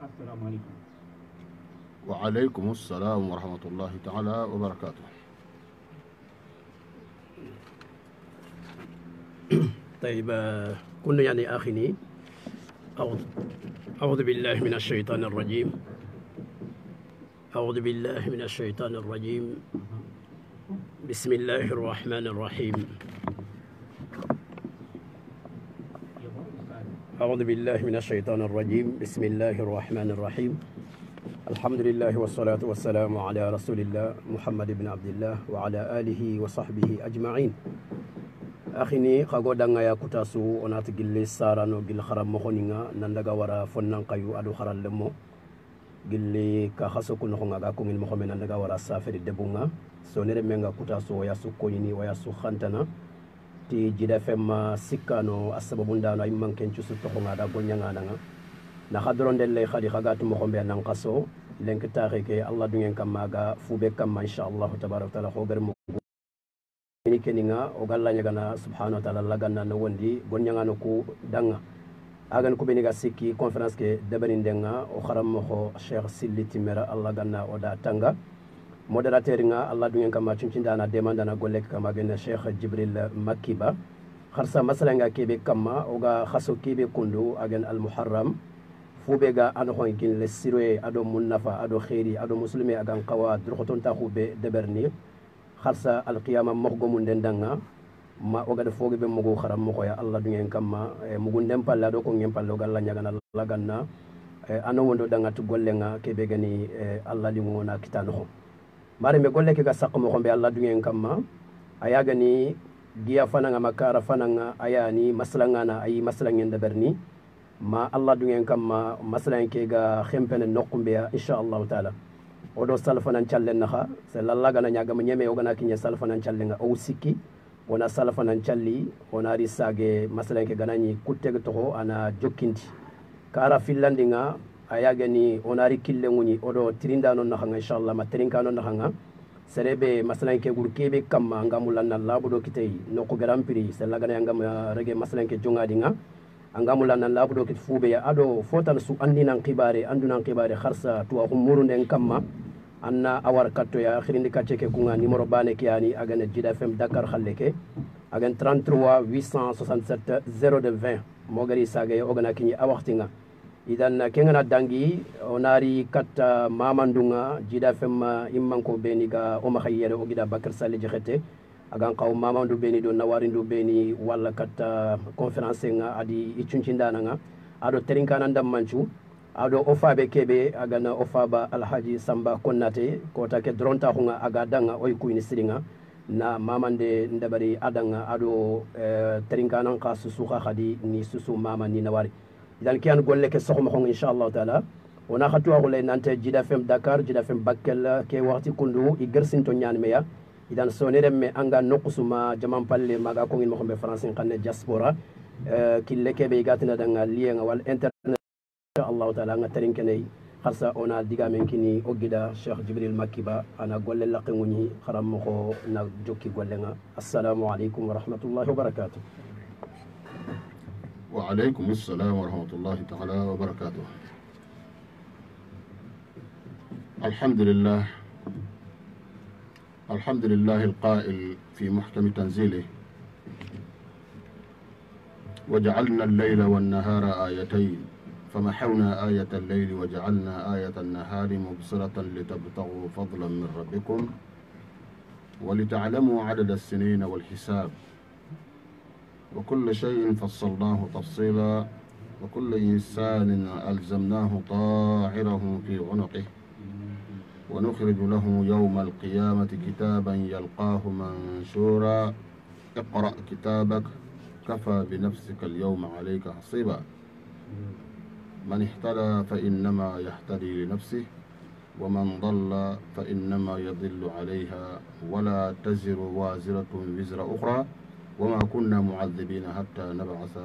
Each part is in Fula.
السلام عليكم. وعليكم السلام ورحمة الله تعالى وبركاته. طيب كنا يعني آخني أعوذ بالله من الشيطان الرجيم. أعوذ بالله من الشيطان الرجيم. بسم الله الرحمن الرحيم. أعوذ بالله من الشيطان الرجيم. بسم الله الرحمن الرحيم. الحمد لله والصلاة والسلام على رسول الله محمد بن عبد الله وعلى آله وصحبه أجمعين. أخيني خاغودان يا كوتاسو ونات جيل سارانو جيل خرام مخونيغا ناندغا ورا فنان قيو ادو خرال لمو جيل كا خاسو كو نخونغا غا كومين مخومي ناندغا ورا سافري دبونغا سونير مينغا كوتاسو ويا سو كونيني ويا سو خانتانا تي جيدا فما سيكانو اسبابوندا ناي مانكن تشو توخونغا دا غونيانغا نغا نا خادرون دل لي خادي خاغاتو مخومبي نان قاسو لنك تاريكي الله دوغين كاماغا فوبي كام ان شاء الله تبارك وتعالى خوغر ini keninga o galla nyagana subhanahu wa ta'ala laganna no wondi gonyanga no ku danga agan ko beniga sikki conférence ke debanin denga o kharam mo cheikh silliti mera allah ganna o da tanga moderateur nga allah dungen kama cincindana demandana gollek kama gen cheikh jibril makiba kharsa masala nga kebe kama o ga khaso kebe kundu agan al muharram fube ga an honkin le sirwe ado munnafa ado khairi ado muslimi agan qawa droxoton ta khube deberni kharsa alqiyama mogomum den danga ma ogada foge be mogo kharam mo ya allah dungen kamma mugundem palla do ko ngem pallo galla nyagana laganna ano wondo danga to gollenga ke be gani allah li ngona kitano mare me golle ke ga sakko mo be allah dungen kamma aya gani giya fananga makara fananga ayani maslanga na ayi maslangen da berni ma allah dungen kamma maslan ke ga khempene nokumbe insha allah taala odo salfanan challen naha se lalla gana nyaga ma nyeme ogana kinya salfanan challenga o sikki wona salfanan challi wona risage masalan ke ganani kuttege to ana jokkinti kara fillandinga ayagani onari kille nguni odo tirinda non naha inshallah ma terinka non naha serebe masalan ke gurkebe kamma ngamulanna labudo kitay no ko grand prix se lagana ngam rege masalan ke jongadinga angamulanna labudo kit fube ya ado fotan su andinan qibare andunan qibare kharsa to umurunden kamma anna awar katto ya khirindi katche ke kunga numéro bane ke yani agane jida fm dakar khalleke agan 33 867 0220 mogari sage ogana kinyi awaxtinga idan kengana dangi onari katta mamandunga jida fm immanko beni ga o makhayere ogida bakar sali jexete agan qaw mamandu beni do nawarindu beni walla katta conférence nga adi ichuncindana nga ado terinkana ndam manchu ado ofabe kebe agana ofaba alhaji samba konnate ko take dronta hunga aga danga oy kuyni siringa na mamande ndabari adanga ado terinkanan ka susuha khadi ni susu mama ni nawari idan kiyan golle ke soxma xong inshallah taala ona khatu waxule nante jida fem dakar jida fem bakkel ke waxti kundu i gersinto ñaan meya idan sonere me anga nokusuma jaman palle maga ko ngin mo xambe français xanne diaspora kille kebe gatina danga lienga wal internet الله تعالى نترين كني خرسا أنا ديجا من كني أجدا شيخ جبريل مكيبا أنا قول لقيمني خرام مخو نجوكي قولنا السلام عليكم ورحمة الله وبركاته. وعليكم السلام ورحمة الله تعالى وبركاته. الحمد لله القائل في محكم تنزيله وجعلنا الليل والنهار آيتين فمحونا آية الليل وجعلنا آية النهار مبصرة لتبتغوا فضلا من ربكم ولتعلموا عدد السنين والحساب وكل شيء فصلناه تفصيلا وكل إنسان ألزمناه طائره في عنقه ونخرج له يوم القيامة كتابا يلقاه منشورا اقرأ كتابك كفى بنفسك اليوم عليك حصيبا من اهتدى فإنما يهتدي لنفسه ومن ضل فإنما يضل عليها ولا تزر وازرة وزر أخرى وما كنا معذبين حتى نبعث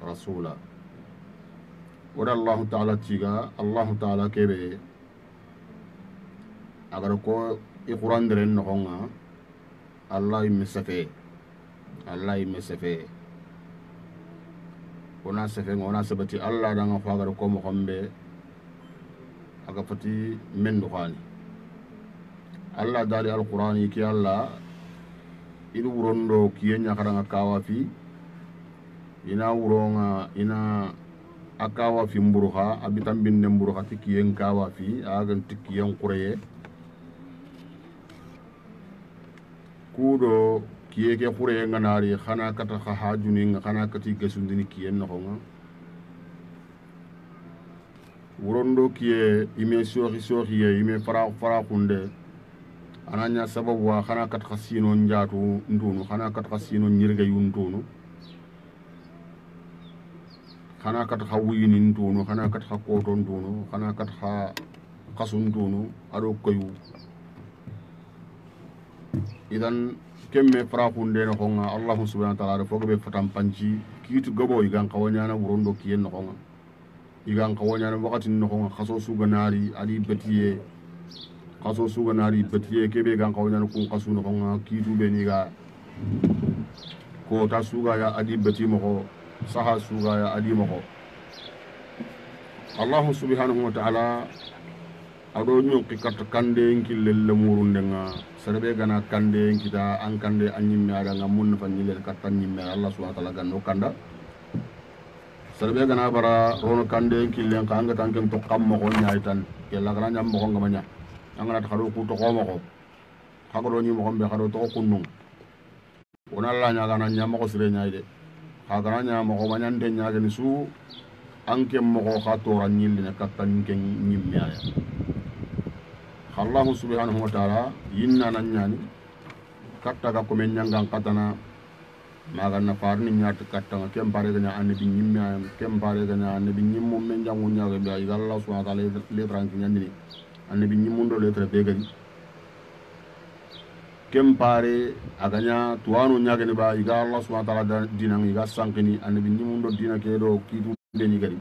رسولا ودا الله تعالى تيغا الله تعالى كبه أغر كو إقران درين نغنغا الله يمسفه ona sefe ngona sabati alla danga fagar ko mo xambe aga fati men do khani Allah dali alqur'ani ki Allah idu wurondo kiyenya karanga kawa fi ina wuronga ina akawa fi mburuha abitam binne mburuha tikiyen kawa fi agan tikiyen qureye kudo kiyeke qureye nganari khana kata khajuni khana kati gesundini kiyen no nga wurondo kiye ime sori ye ime fara kunde ananya sababu wa khana kat khasino njatu ndunu khana kat khasino nyirga yuntunu khana kat khawini ndunu khana kat khakoto ndunu khana kat khasun ndunu ado koyu idan kemme fara kunde no khonga Allah subhanahu wa ta'ala fogo be fatam panci kitu gabo igan kawanyana wurondo kiyen no khonga igan kawanyana wakati no khonga khaso suganari ali betiye kaso suga nari betiye kebe gan kawnyana kun kasu no nga kitu be ni ga ko ta suga ya adi beti mo saha suga ya adi mo Allah subhanahu wa ta'ala ado nyu kikat kande nki lelle murunde nga serbe gana kande kita an kande anyim ya nga mun fa nyile katan nyimme Allah subhanahu wa ta'ala ganno kanda serbe gana bara rono kande nki len ka anga tanken to kam mo nyaitan ke la gana nyam mo ngamanya angana kharo ku to ko ko khagoro ni mo be kharo to kunnu wona la nya gana nya mo ko sire nya ide khagana nya mo ko manyan de nya gani su anke mo ko khato ran nyil ne katan ken nyimmi aya Allah subhanahu wa ta'ala yinna nan nyani katta ga ko men nyanga katana maga na farni nyaat katta kem pare ganya annabi nyimmi aya kem pare ganya annabi nyimmo men jangu nya ga bi Allah subhanahu wa ta'ala le tranki nyandini annabi nyimundo letra begari kem pare aganya tuanu nyagani ba iga Allah subhanahu wa ta'ala dinang iga sankini annabi nyimundo dina kedo kitu de ni gari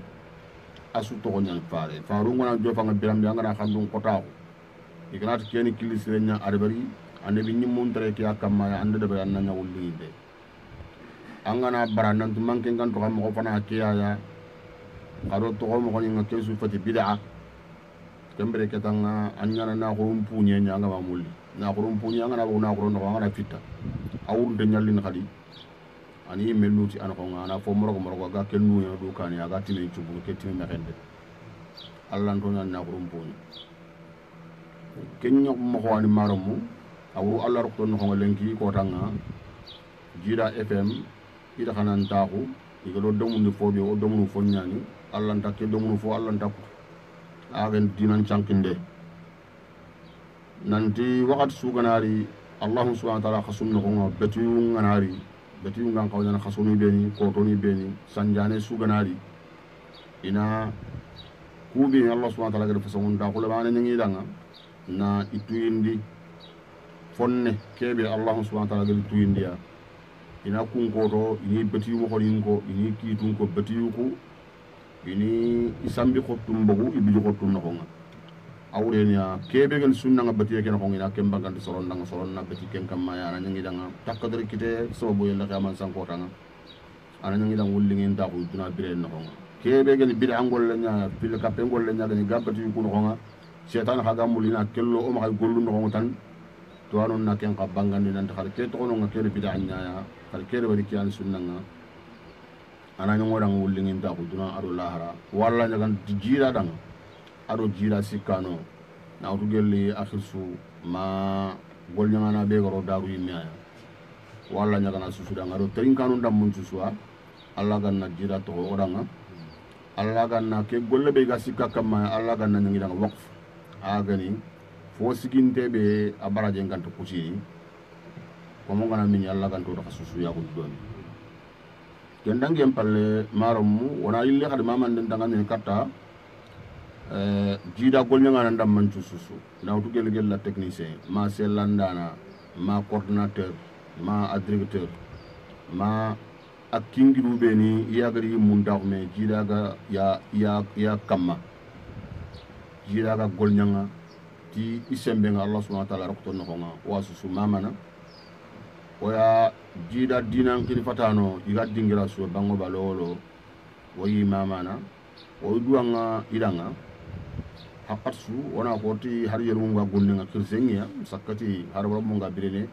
asu to nyang pare faru ngona jofa nga biram yang na xandung kotaw ignat keni kilisirenya arbari annabi nyimun tere ki akamma ya ande de ba na nyawul linde angana baranan tu manke ngan to xam ko fana kiya ya karo to ko mo nga kesu fati bid'a kembere ketanga anyana na ko umpunye nyanga mamuli na ko umpunye ngana bo na ko no ngana fitta awur de nyallin khadi ani meluti an ko ngana fo moro ga kennu ya do kan ya ga timi cubu ke timi mexende Allah to na ko umpunye kenyo mo ko ani maramu awru Allah ko no ko lenki ko tanga jida FM ida khanan taxu igalo domu fo be o domu fo nyani Allah takke domu fo Allah takku agen dinan cankinde nanti wakati suganari Allah subhanahu wa ta'ala khasum no ngo betu nganari betu ngan kawna khasumi beni kotoni beni sanjane suganari ina kubi Allah subhanahu wa ta'ala gadu fasamun da kula bana ngi danga na ituyindi fonne kebe Allah subhanahu wa ta'ala gadu tuyindi ya ina kun koto ini betu mo ko ini kitun ko betu ko ini isambi khotum bogu ibiju khotum no nga awrenya kebe gel sunna nga batiye ken khongi na kemba gandi soron na bati ken kam maya na ngi danga takkadir kite sobo yella kaman san kota nga ana ngi dang wulli ngin ta ko duna bire no nga kebe gel bid'a ngol la nya pil ka pe ngol la nya gani gabati ko no nga setan khaga mulina kello o ma gollu no tan to anon na ken ka bangandi nan ta ke to no nga kebe bid'a nya ya kal kebe bari kiyan sunna nga ana nyongo dang wulingin ta ko duna ado lahara walla nyagan jira dang ado jira sikano na to gelli akhirsu ma gol nyangana be goro daru yimya walla nyagana susu dang ado terin kanu ndam mun susua alla ganna jira to odanga alla ganna ke golle be ga sikka kamma alla ganna nyangi dang waqf agani fo siginte be abaraje nganto kusi ko mo ngana min alla ganto to susu ya ko doni gendang gem palle maromu wona ille khade maman den danga ne katta jida golnya ngana ndam man susu na to gel la technicien ma selandana ma coordinateur ma agriculteur ma akingiru beni yagari mun daw me jida ga ya kamma jida ga golnya nga ti isembe nga Allah subhanahu wa ta'ala rakto no nga wasusu mamana oya jida dinan kiri fatano iga dingira so bango balolo wayi mamana o duanga idanga haqqatsu wana koti har yelmu ga gunninga kirsengiya sakkati har wala ga birene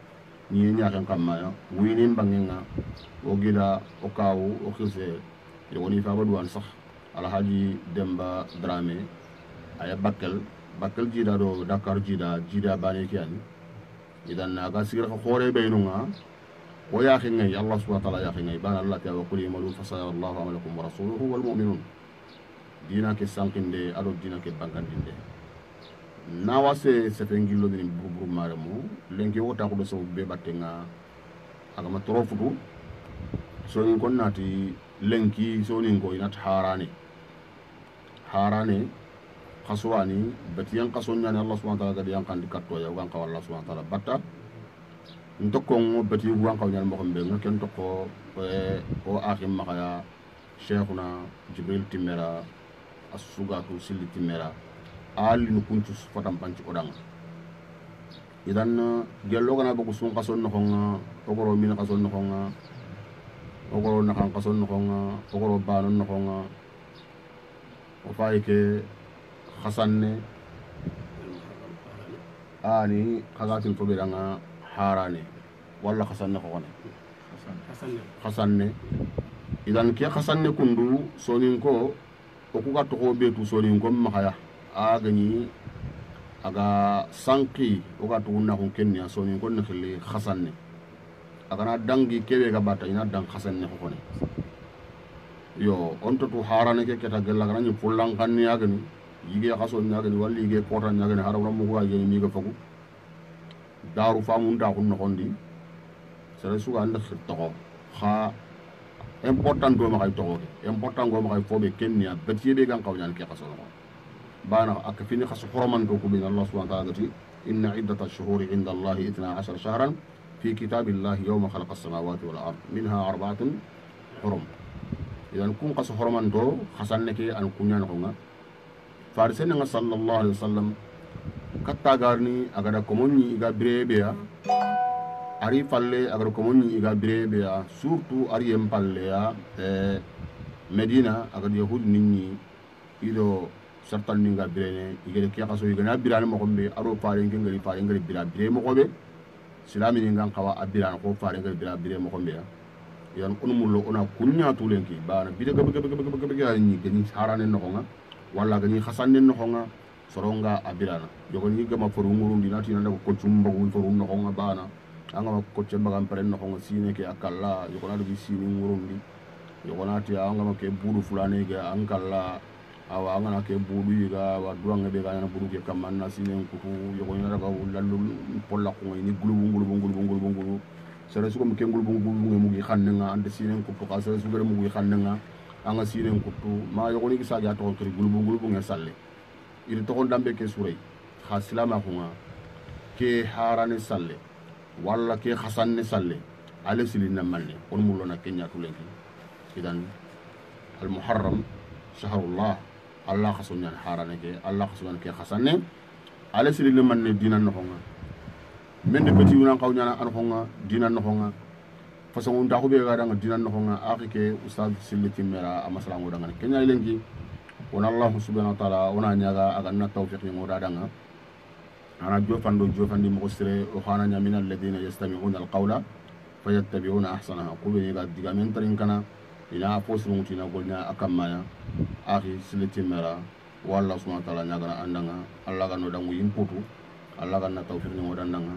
ni ñaken kamma winin bangenga o gila o kawu o kirse woni fa badwan sax alhaji Demba Dramé aya bakkel jida do Dakar jida bane kiani idan naga sigira ko khore beynunga o ya xingay Allah subhanahu wa ta'ala ya xingay bana Allah ta wa qul yamalu fa sayara Allahu amalakum wa rasuluhu wal mu'minun dina ke sankinde ado dina ke bankandinde nawase sefengillo ni buru maremo lenki wota ko do so be battenga agama trofutu so ni konnati lenki so ni ko inat harane khaswani batiyan khasonnya Allah subhanahu wa ta'ala gadi yang kan dikatto ya wan ka Allah subhanahu wa ta'ala batta ndokko bati wan ka nyal mo ko be ngaken tokko o akhim makaya cheikhuna Jibril Timera asugatu silli Timera ali no kuntu fatam panci odanga idan gello gana boku sun kason no khonga ogoro min kason no khonga ogoro na kan kason no khonga ogoro banon no khonga o fayke khasanne ani khagatin to bedanga harane walla khasanne khone khasanne idan ke khasanne kundu sonin ko o ku ga to betu sonin ko makaya agani aga sanki o ga to na ko kenya sonin ko ne khili khasanne agana dangi kebe ga bata ina dang khasanne khone yo onto to harane ke keta gella gana ni pullang kan ni agani yige khason ni agani walli yige kota ni agani haram mo ga yeni mi ga fagu daru famun da ko no kondi sere su ga ndax to kha important do ma kay to important go ma kay fobe kenya betiye be gan kawnyal ke khason bana ak fini khas horoman to ko bi Allah subhanahu wa ta'ala inna iddata ash-shuhuri 'inda Allah 12 shahran fi kitabillahi yawma khalaqa as-samawati wal ard minha arba'atun hurum idan kun qas horoman to khasan ke an kunyan ko nga farisen nga sallallahu alaihi wasallam katta garni agada komonni iga brebeya ari falle agada komonni iga brebeya surtout ari empalle ya Medina agada yahud ninni ido sartan ninga brene igere ke kaso igana birane mo kombe aro faare ngari bira bire mo kobe silami ninga kawa abira ko faare ngari bire mo kombe ya yan kono mullo ona kunya tulenki bana bide ga ni gani harane no nga walla gani khasanne no nga soronga abirana jogoni gama foru ngurundi nati nanda ko cumba ko foru no nga bana anga ko cemba gam pare no nga sine ke akalla yogona do sine ngurundi yogona ti anga ma ke budu fulane ga ankalla awa anga na ke budu yiga wa duanga be ga na budu ke kamanna sine ko yogoni na ga lallu polla ko ni gulu sere su ko ke ngul mu gi xanne nga ande sinen ko ka sere su gere mu gi xanne nga anga sinen ko tu ma yogoni gi saja to ko gulu nge salle iri to dambe ke suray khaslama ko nga ke harane salle walla ke khasanne salle ale silina manne on mu lona kenya to lenki idan al muharram shahrullah allah khasunya harane ke allah khasunya ke khasanne ale silina manne dinan no nga men de petit wona kaw nyana an khonga dinan no khonga façon on taxu be ga danga dinan no khonga akike ustad silliti mera amasala ngo danga kenya lengi wona allah subhanahu wa ta'ala wona nyaga aga na tawfiq ni ngoda danga ana jofandi mo sire o khana nyamina alladina yastami'una alqawla fayattabi'una ahsanaha ko be ga diga men tarin kana ila fosu mutina golnya akamaya akhi silliti mera walla subhanahu wa ta'ala nyaga andanga allah ga no dangu yimputu Allah kan na tawfiq ni ngodan nga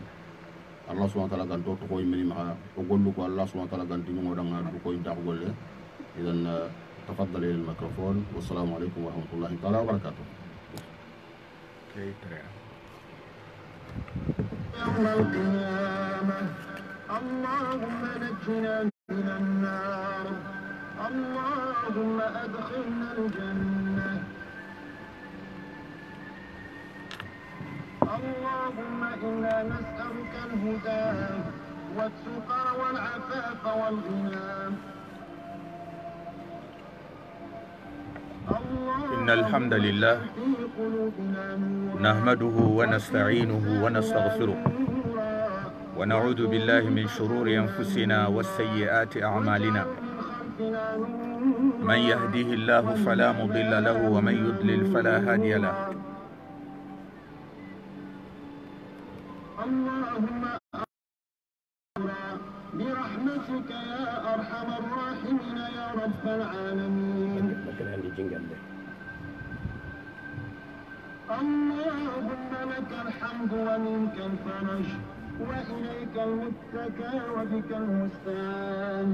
Allah subhanahu wa ta'ala kan to ko yimini ma o gollu ko Allah subhanahu wa ta'ala kan tini ngodan nga ko inta ko golle idan tafaddal ila al-microphone wa assalamu alaykum wa rahmatullahi ta'ala wa barakatuh يوم القيامة اللهم نجنا من النار اللهم أدخلنا الجنة اللهم إنا نسألك الهدى والتقى والعفاف والغنى إن الحمد لله نحمده ونستعينه ونستغفره ونعوذ بالله من شرور أنفسنا والسيئات أعمالنا من يهديه الله فلا مضل له ومن يضلل فلا هادي له اللهم برحمتك يا أرحم الراحمين يا رب العالمين. اللهم لك الحمد ومنك الفرج وإليك المتكى وبك المستعان،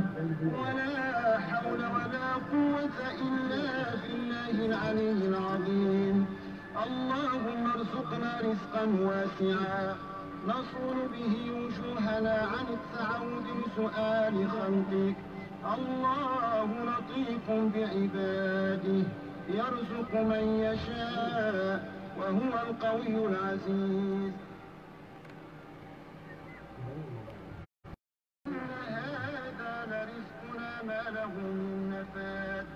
ولا حول ولا قوة إلا بالله العلي العظيم. اللهم ارزقنا رزقا واسعا نصون به وجوهنا عن التعود لسؤال خلقك. الله لطيف بعباده يرزق من يشاء وهو القوي العزيز. إن هذا لرزقنا ما له من نفاد.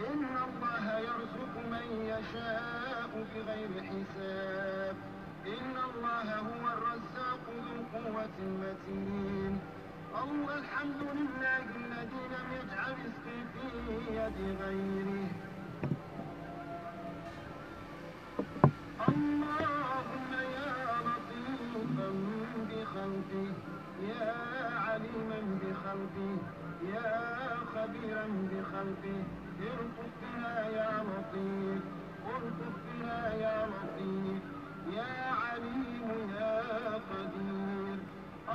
إن الله يرزق من يشاء بغير حساب. إن الله هو الرزاق ذو القوة المتين. الحمد لله الذي لم يجعل رزقي في يد غيره. اللهم يا لطيفا بخلقه يا عليما بخلقه يا خبيرا بخلقه ارقب بنا يا لطيف ارقب بنا يا لطيف يا عليم يا قدير.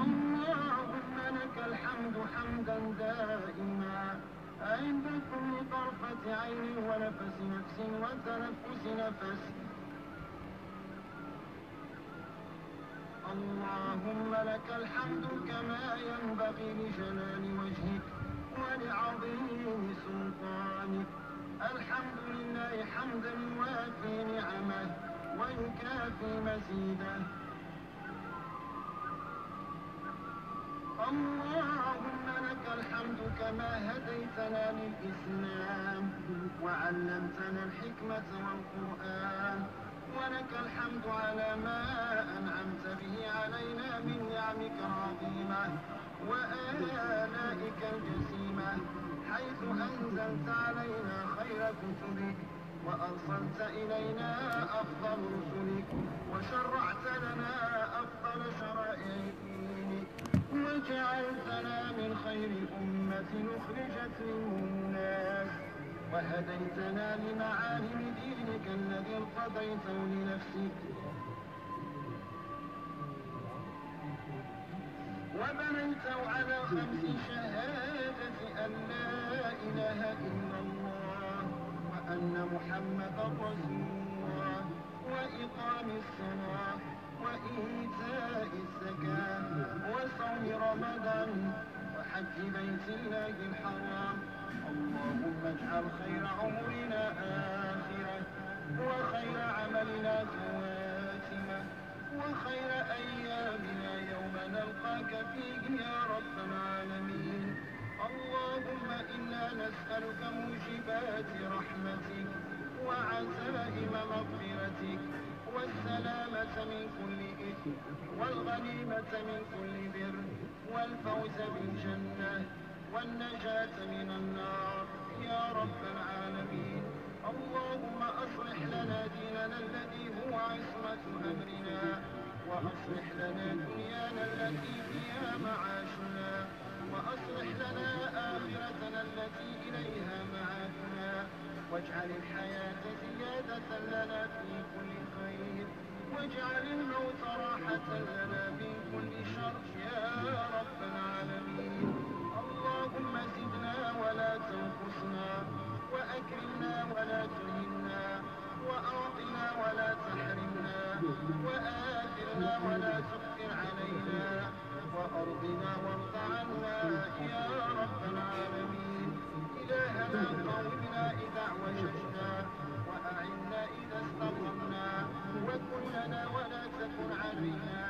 اللهم لك الحمد حمدا دائما عند كل طرفة عين ونفس نفس وتنفس نفس. اللهم لك الحمد كما ينبغي لجلال وجهك ولعظيم سلطانك. الحمد لله حمدا يوافي نعمه ويكافي مزيده. اللهم لك الحمد كما هديتنا للإسلام وعلمتنا الحكمة والقرآن. ولك الحمد على ما أنعمت به علينا من نعمك العظيمة وآلائك الجسيمة، حيث أنزلت علينا خير كتبك وأرسلت إلينا أفضل رسلك وشرعت لنا أفضل شرائع دينك وجعلتنا من خير أمة أخرجت للناس وهديتنا لمعالم دينك الذي ارتضيته لنفسك وبنيته على 5 شهادة أن لا إله إلا الله وأن محمدا رسول الله وإقام الصلاة وإيتاء الزكاة وصوم رمضان وحج بيت الله الحرام. اللهم اجعل خير عمرنا آخرة وخير عملنا خواتمة وخير أيامنا يوم نلقاك فيه يا رب العالمين. اللهم إنا نسألك موجبات رحمتك وعزائم مغفرتك والسلامة من كل إثم والغنيمة من كل بر والفوز بالجنة والنجاة من النار يا رب العالمين. اللهم أصلح لنا ديننا الذي هو عصمة أمرنا وأصلح لنا دنيانا التي فيها معاشنا وأصلح لنا آخرتنا التي إليها معادنا واجعل الحياة زيادة لنا في كل خير واجعل الموت راحة لنا من كل شر يا رب العالمين. اللهم زدنا ولا تنقصنا وأكرمنا ولا تهنا وأعطنا ولا تحرمنا وآثرنا ولا تؤثر علينا وأرضنا وارض عنا يا رب العالمين. إلهنا قومنا إذا اعوججنا وأعنا إذا استقمنا وكن لنا ولا تكن علينا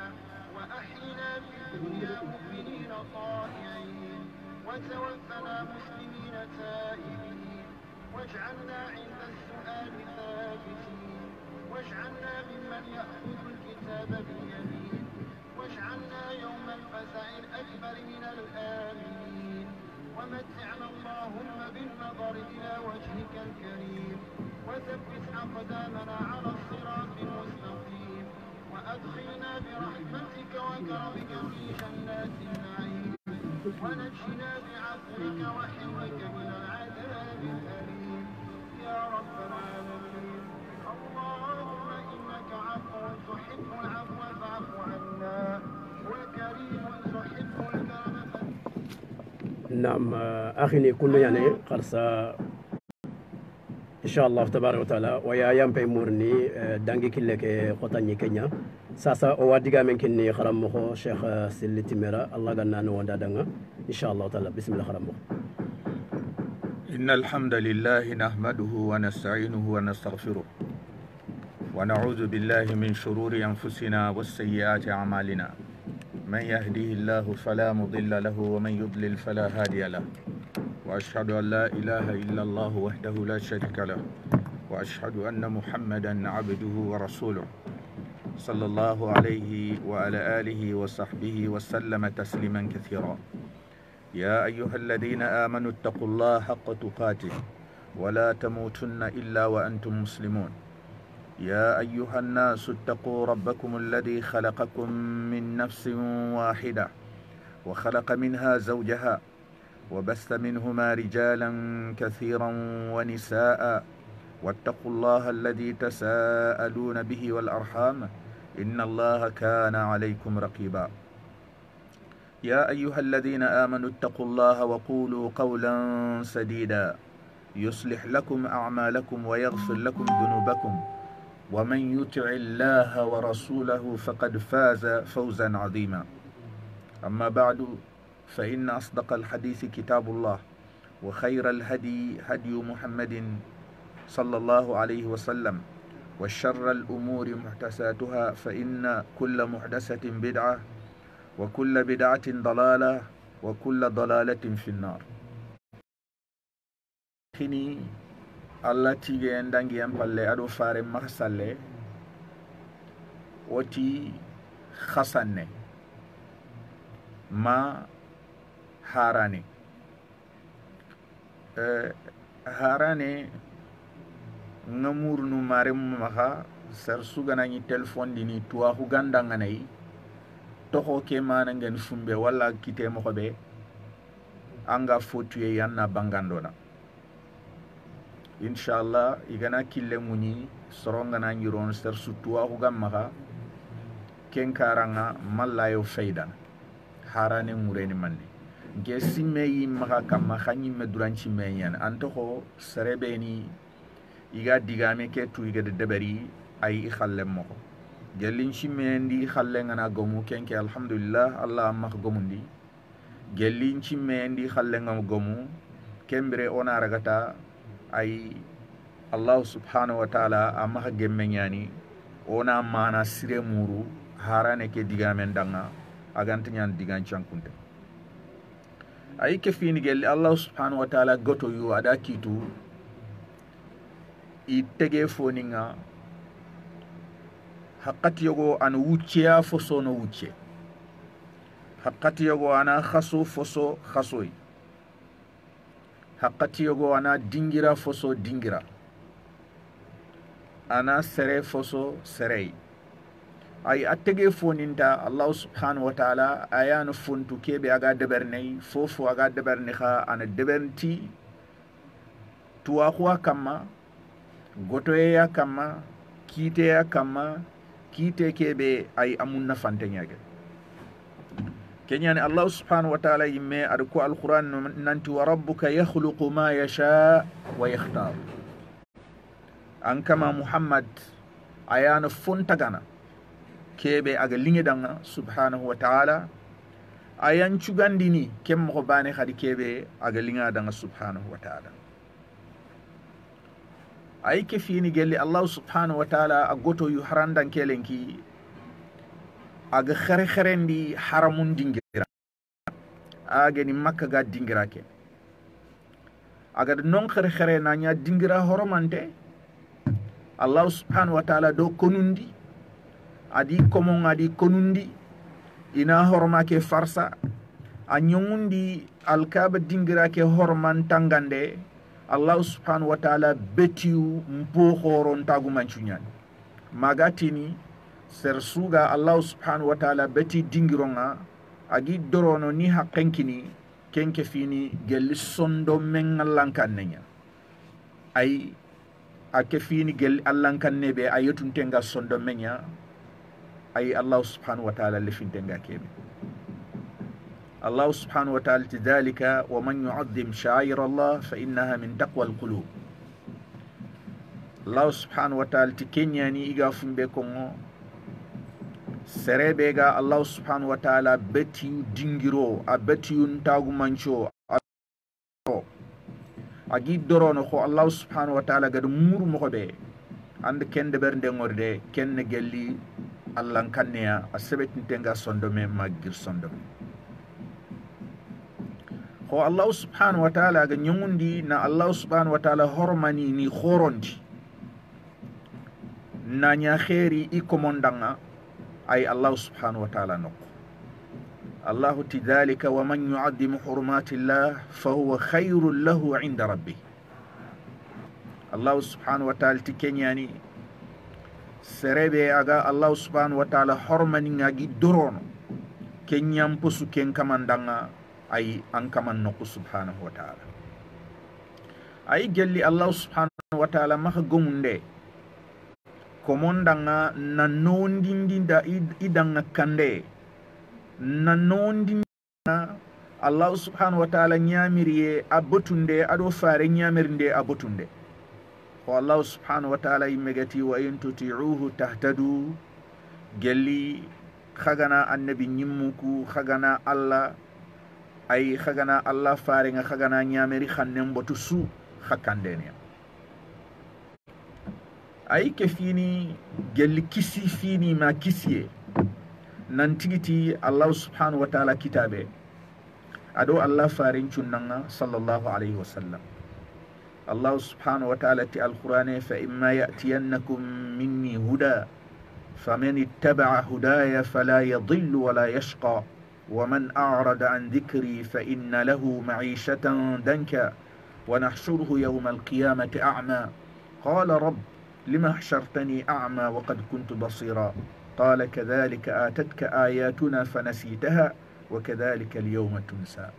وأحينا في الدنيا مؤمنين طائعين وتوفنا مسلمين تائبين واجعلنا عند السؤال ثابتين واجعلنا ممن يأخذ الكتاب باليمين واجعلنا يوم الفزع الأكبر من الآمنين. ومتعنا اللهم بالنظر إلى وجهك الكريم وثبت أقدامنا على الصراط المستقيم وأدخلنا برحمتك وكرمك في جنات النعيم ونجنا بعفوك وحلمك من العذاب الأليم يا رب العالمين اللهم إنك عفو تحب العفو فاعف عنا وكريم تحب الكرم نعم أخي كنا يعني قرصا إن شاء الله تبارك وتعالى ويا يام بيمورني دانجي كلك قطني كينيا ساسا أواديغا من كني خرمه شيخ سيلي تيميرا الله غنا نوندا دانغا إن شاء الله تعالى بسم الله خرمه إن الحمد لله نحمده ونستعينه ونستغفره ونعوذ بالله من شرور أنفسنا والسيئات أعمالنا من يهديه الله فلا مضل له ومن يضلل فلا هادي له وأشهد أن لا إله إلا الله وحده لا شريك له وأشهد أن محمدا عبده ورسوله صلى الله عليه وعلى آله وصحبه وسلم تسليما كثيرا يا أيها الذين آمنوا اتقوا الله حق تقاته ولا تموتن إلا وأنتم مسلمون يا أيها الناس اتقوا ربكم الذي خلقكم من نفس واحدة وخلق منها زوجها وبث منهما رجالا كثيرا ونساء واتقوا الله الذي تساءلون به والأرحام إن الله كان عليكم رقيبا يا أيها الذين آمنوا اتقوا الله وقولوا قولا سديدا يصلح لكم أعمالكم ويغفر لكم ذنوبكم ومن يطع الله ورسوله فقد فاز فوزا عظيما أما بعد فإن أصدق الحديث كتاب الله وخير الهدي هدي محمد صلى الله عليه وسلم وشر الأمور محدثاتها فإن كل محدثة بدعة وكل بدعة ضلالة وكل ضلالة في النار خني الله تيجي عندك ينبالي أدو فارم مخسالي وتي خسنة ما harane ngamurnu marem maha sar suganani telephone dini tuwa huganda nganai toho ke mana ngen fumbe wala kite mo be anga fotuye yanna bangandona inshallah igana kille muni soronga na ngiron sar su tuwa hugam maha ken karanga mallayo faydan harane mureni manni ge simme yi maka kamma khani me duranci me yan anto ko serebeni iga digame ke tu iga de debari ay khallem mako gelin cimme ndi khalle ngana gomu kenke alhamdulillah allah amma gomundi gelin cimme ndi khalle ngam gomu kembre ona ragata ay allah subhanahu wa ta'ala amma gemme nyani ona mana sire muru harane ke digame ndanga aganta nyan digan chankunte ay ke fini gel allah subhanahu wa ta'ala goto yu ada kitu i tege foninga haqqati yogo an wucciya foso no wucce haqqati yogo ana khaso foso khasoi haqqati yogo ana dingira foso dingira ana sere foso serei ay attege foninta allah subhanahu wa ta'ala ayanu funtu kebe aga debernei fofo aga deberni kha ana debernti tuwa kwa kama gotoye ya kama kite ya kama kite kebe ay amunna fantanyage kenyani allah subhanahu wa ta'ala yimme adko alquran nanti wa rabbuka yakhluqu ma yasha wa yakhtar an kama muhammad ayanu funtagana kebe aga lingedanga subhanahu wa ta'ala ayan cugandini kem ko bane khadi kebe aga lingadanga subhanahu wa ta'ala ay ke fini gelli allah subhanahu wa ta'ala agoto yu harandan kelenki aga kharendi haramun dingira aga ni makka ga dingira ke aga non khere nanya dingira horomante allah subhanahu wa ta'ala do konundi adi komon adi konundi ina horma ke farsa a nyongundi alkaba dingira ke horman tangande allah subhanahu wa ta'ala betiu mpo horon tagu manchunyan magatini ser suga Allah subhanahu wa ta'ala beti dingironga agi dorono ni haqqenkini kenke fini gelli sondo men allankannenya ay ake fini gelli allankanne be ayetuntenga sondo menya ay Allah subhanahu wa ta'ala lefintenga kebe Allah subhanahu wa ta'ala tidhalika wa man yu'azzim sha'air Allah fa innaha min taqwa al-qulub Allah subhanahu wa ta'ala tikenyani iga fumbe kongo serebe ga Allah subhanahu wa ta'ala beti dingiro a beti untagu mancho agi dorono ko Allah subhanahu wa ta'ala gadu muru mo be and kende bernde ngorde kenne gelli Allah kanneya a sebetintenga sondome magir sondome ko Allah subhanahu wa ta'ala ga nyongundi na Allah subhanahu wa ta'ala hormani ni khorondi na nya khairi ikomondanga ay Allah subhanahu wa ta'ala noko Allah tidhalika wa man yu'addim hurumatillah fa huwa khairul lahu 'inda rabbih Allah subhanahu wa ta'ala tikenyani serebe aga Allah subhanahu wa ta'ala hormani ngagi dorono kenyam posu ken kamandanga ay an kaman noko subhanahu wa ta'ala ay gelli Allah subhanahu wa ta'ala maka gomunde komondanga na nondindinda idanga kande na nondinda Allah subhanahu wa ta'ala nyamiriye abotunde ado fare nyamirinde abotunde ko Allah subhanahu wa ta'ala imegati wa in tuti'uhu tahtadu gelli khagana annabi nyimmuku khagana Allah ay khagana Allah fare nga khagana nyamiri khannen botu su khakandene ay ke fini gelli kisi fini ma kisiye nantigiti Allah subhanahu wa ta'ala kitabe ado Allah farin cunnanga sallallahu alayhi wa sallam Allah subhanahu wa ta'ala ti al-Qur'ani fa imma ya'tiyannakum minni huda faman ittaba'a hudaya fala yadhillu wa la yashqa wa man a'rada an dhikri fa inna lahu ma'ishatan danka wa nahshuruhu yawma al-qiyamati a'ma qala rabb لما حشرتني أعمى وقد كنت بصيرا قال كذلك آتتك آياتنا فنسيتها وكذلك اليوم تنسى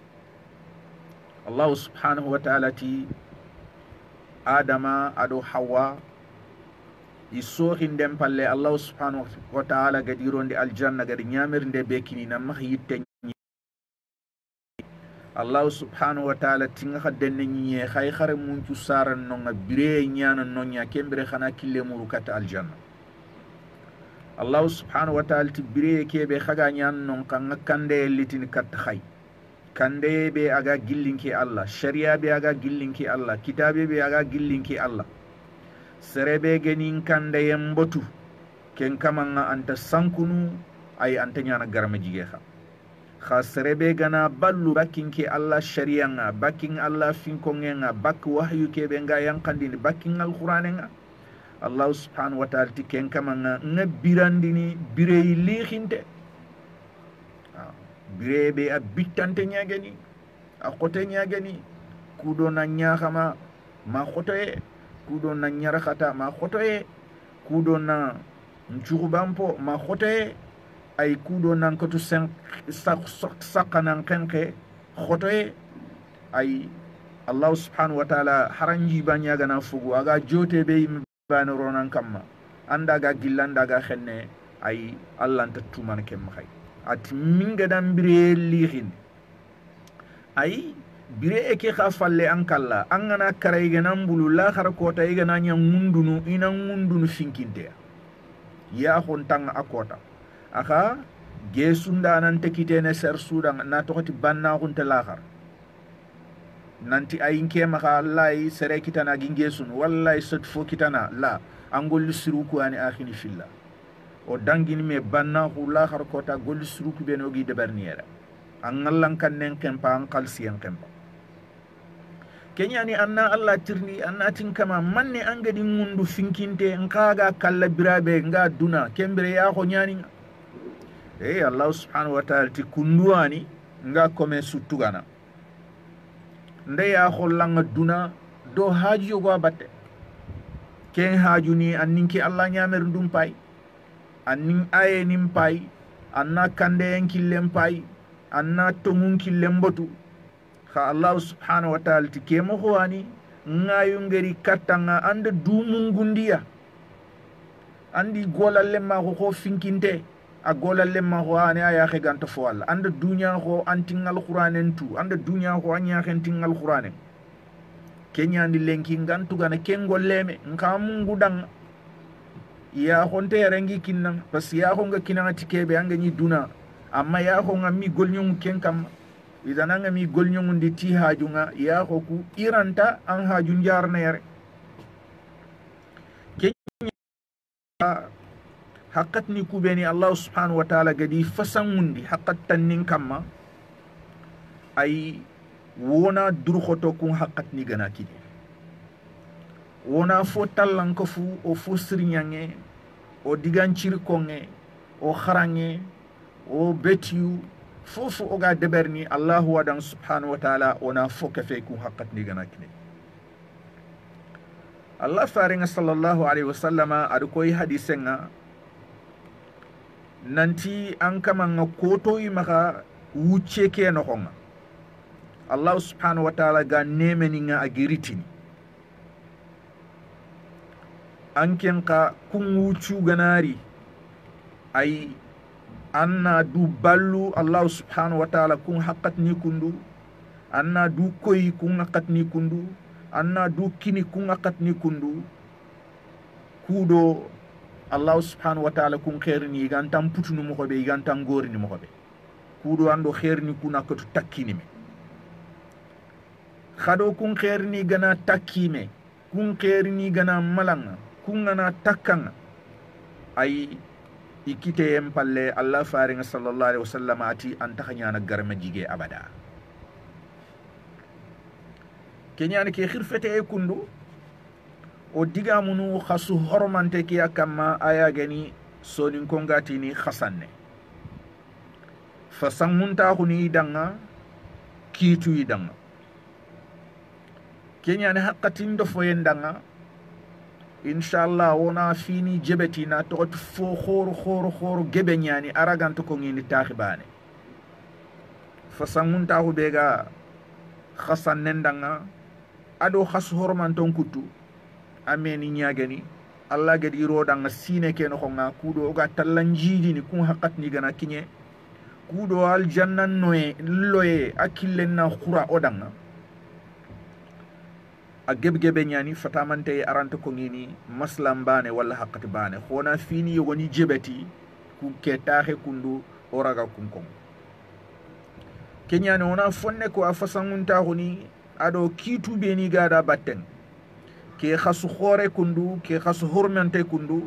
الله سبحانه وتعالى تي آدم أدو حواء يسوخين دم بالله الله سبحانه وتعالى قد يرون دي الجنة قد نيامر دي بيكيني نمخ يتني Allah subhanahu wa ta'ala tinga khadenne nyi khay khare mun tu saran no nga bire nyana no nya kembere khana kille muru kata aljanna Allah subhanahu wa ta'ala ti bire kebe khaga nyan no kan kande litin kat khay kande be aga gillinki Allah sharia be aga gillinki Allah kitabe be aga gillinki Allah serebe genin kande yembotu ken kamanga anta sankunu ay anta nyana garama jige kha khasrebe gana ballu bakinki Allah shari'anga bakin Allah finkongenga bak wahyu kebe nga yankandini bakin al-Qur'anenga Allah subhanahu wa ta'ala tiken kamanga ngabirandini birey likhinte birebe abitante nyageni akote nyageni kudo na nyakama ma khotoye kudo na nyarakata ma khotoye kudo na njurubampo ma khotoye ay kudo nan ko to sakanan kenke khotoye ay Allah subhanahu wa ta'ala haranji banya gana fugu aga jote be bana ronan kamma anda ga gillanda ga khenne ay Allah ta tuman kem khay at minga dam bire lihin ay bire eke khafalle ankalla angana karay ganam bulu la khar kota igana nya mundunu ina mundunu finkinte ya khon tang akota aka gesunda nan tekitene ser sudan na tokoti banna hunta lakhar nanti ayinke maka wallahi sere kitana gingesun wallahi sot fo kitana la angol siruku ani akhini filla o dangini me banna hu lakhar kota gol siruku benogi de berniera angallan kannen kempa an qalsiyan kempa kenyani anna Allah tirni anna tin kama manne angadi mundu finkinte nkaga kala birabe nga duna kembere ya ko nyani Allah subhanahu wa ta'ala ti kunduani nga kome sutugana nde ya khollanga duna do haji yogo batte ken haju ni anninki Allah nyamer ndum pay annin aye nin pay anna kandeyen killen pay anna tongun killen botu ha Allah subhanahu wa ta'ala ti kemo hoani ngayungeri katanga anda dumungundiya andi golalle ma ko finkinte a golalle ma ho ani aya xe ganto fo Allah anda dunya ho antingal qur'anen tu anda dunya ho anya xentingal qur'anen kenya ndi lenki gantu gana kengol leme nkamungu dang ya honte rengi kinnan parce ya ho nga kinanga tikebe anga ni duna amma ya ho nga mi golnyum kenkam idananga mi golnyum ndi ti hajunga ya ho ku iranta an hajun jarna yare haqqat ni kubeni Allah subhanahu wa ta'ala gadi fasangundi haqqat tannin kamma ay wona durkhoto kun haqqat ni gana kidi wona fo tallan ko fu o fo sirnyange o digancir konge o kharange o betiu fofu o ga deberni Allah wadan subhanahu wa ta'ala wona fo kafe kun haqqat ni gana kidi Allah faringa sallallahu alaihi wasallama adu koy hadisenga nanti an kama nga koto yi maka wuce ke no honga Allah subhanahu wa ta'ala ga nemeni nga agiritini an kenka kun wucu ganari ay anna du ballu Allah subhanahu wa ta'ala kun haqqat ni kundu anna du koy kun haqqat ni kundu anna du kini kun haqqat ni kundu kudo Allah subhanahu wa ta'ala kun khairni gantam putunu mo hobe gantam gorini mo hobe kudo ando khairni kuna ko takkini me khado kun khairni gana takkime kun khairni gana malanga kun gana takkanga ay ikite em palle Allah faringa sallallahu alaihi wasallam ati antakhanya na garma jige abada kenyani ke khirfete e kundu o diga munu khasu hormante ki akama aya gani sonin kongati ni khasanne fasan munta huni danga kitu idanga kenya ne hakatin do foyendanga inshallah wona fini jebeti na to fo khor gebe nyani araganto ko ngini takhibane fasan munta hu bega khasanne ndanga ado khasu hormanton kutu ameni nyagani Allah gadi rodanga sine ken xonga kudo ga tallanjidi ni kun haqqat ni gana kinye kudo al janna noye loye akilen na khura odanga a gebgebe nyani fatamante arante ko ngini maslam bane wala haqqat bane khona fini woni jebeti ku ke taxe kundu oraga kunkon kenyani ona fonne ko afasangunta honi ado kitu beni gada batten ke khasu khore kundu ke khasu hormente kundu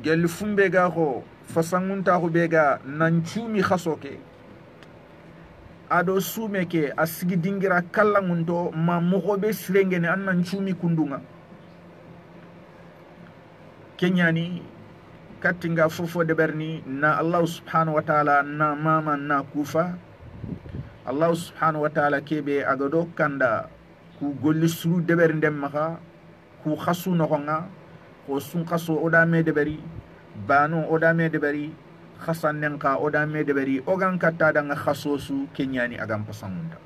gel fumbe ga ko fasangunta ko bega nan chumi khasoke ado sume ke asigi dingira kallangunto ma mogobe sirengene an nan chumi kundunga kenyani katinga fofo de berni na Allah subhanahu wa ta'ala na mama na kufa Allah subhanahu wa ta'ala kebe agado kanda ku golli suru deber ndem maka ku khasu no nga ko sun khaso oda me deberi bano oda me deberi khasan nenka oda me deberi ogan katta da nga khaso su kenyani agam pasamunda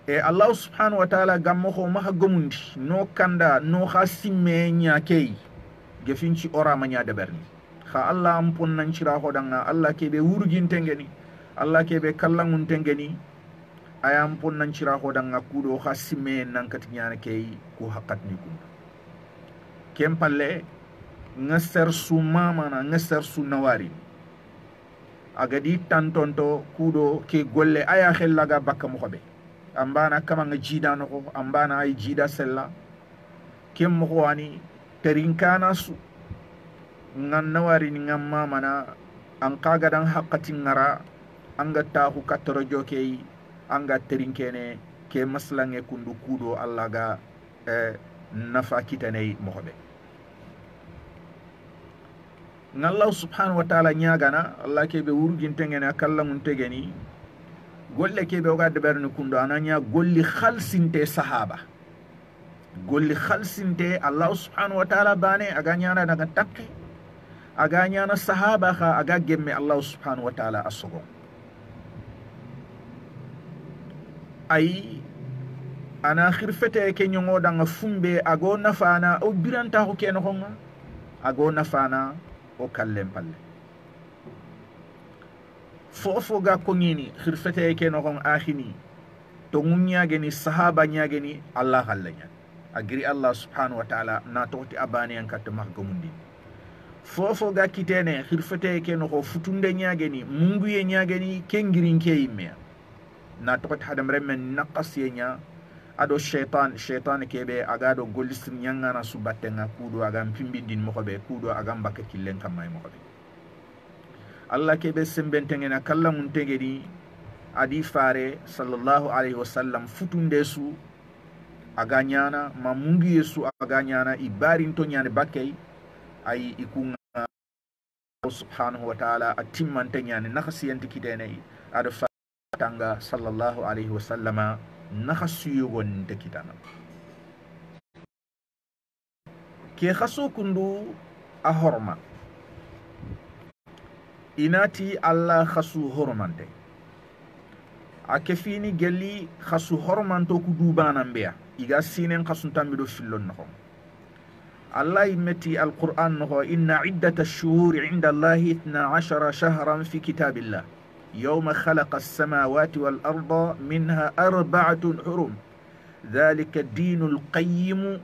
e Allah subhanahu wa ta'ala gammo ko maha gomundi no kanda no khasimme nya kay gefinci ora manya deberni kha Allah ampon nan cira hodanga Allah kebe wurgin tengeni Allah kebe kallangun tengeni ayam pon nan cira hodanga kudo khasime nan katnyana kay ku haqqat ni kun kempalle ngasar su mama na ngasar su nawari agadi tantonto kudo ke golle aya khellaga bakka mo xobe ambana kama nga jida no ko ambana ay jida sella kem mo wani terinkana su ngan nawari ni ngam mama na an kaga dan haqqati ngara anga tahu katoro jokey anga terinkene ke maslange kundu kudo Allah ga nafa kitane mohobe ngallahu subhanahu wa ta'ala nyagana Allah ke be wurgin tengene akalla mun tegeni golle ke be o ga de berni kundo ananya golli khalsinte sahaba golli khalsinte Allah subhanahu wa ta'ala bane aga nyana daga takke aga nyana sahaba kha aga gemme Allah subhanahu wa ta'ala asogo ay ana khirfete ke nyongo danga fumbe ago nafana o biranta ko ken honga ago nafana o kallem palle fofo ga ko ngini khirfete ke no hon akhini to munya geni sahaba nya geni Allah hallanya agri Allah subhanahu wa ta'ala na toti abani an kat mahgamundi fofo ga kitene khirfete ke no ko futunde nya geni mungu ye nya geni kengirin ke yimme na toti hadam remen naqas ye nya ado shaitan kebe agado golisir nyangana subatenga kudo agam pimbindin mokobe kudo agam bakke killen kamay mokobe Allah kebe sembentengena kallamun tegedi adi fare sallallahu alaihi wasallam futunde su aganyana mamungi yesu aganyana ibarin to nyane bakkay ay ikunga subhanahu wa ta'ala atimman tenyane nakhasiyanti kitene ado fatanga sallallahu alaihi wasallama nakhasuyugon te kitana ke khaso kundu a horma inati Allah khasu hormante a kefini gelli khasu hormanto ku dubana mbeya iga sinen khasun tambido fillon no Allah imeti alquran no inna iddata ash-shuhuri 'inda Allah 12 shahran fi kitabillah يوم خلق السماوات والأرض منها 4 حرم ذلك الدين القيم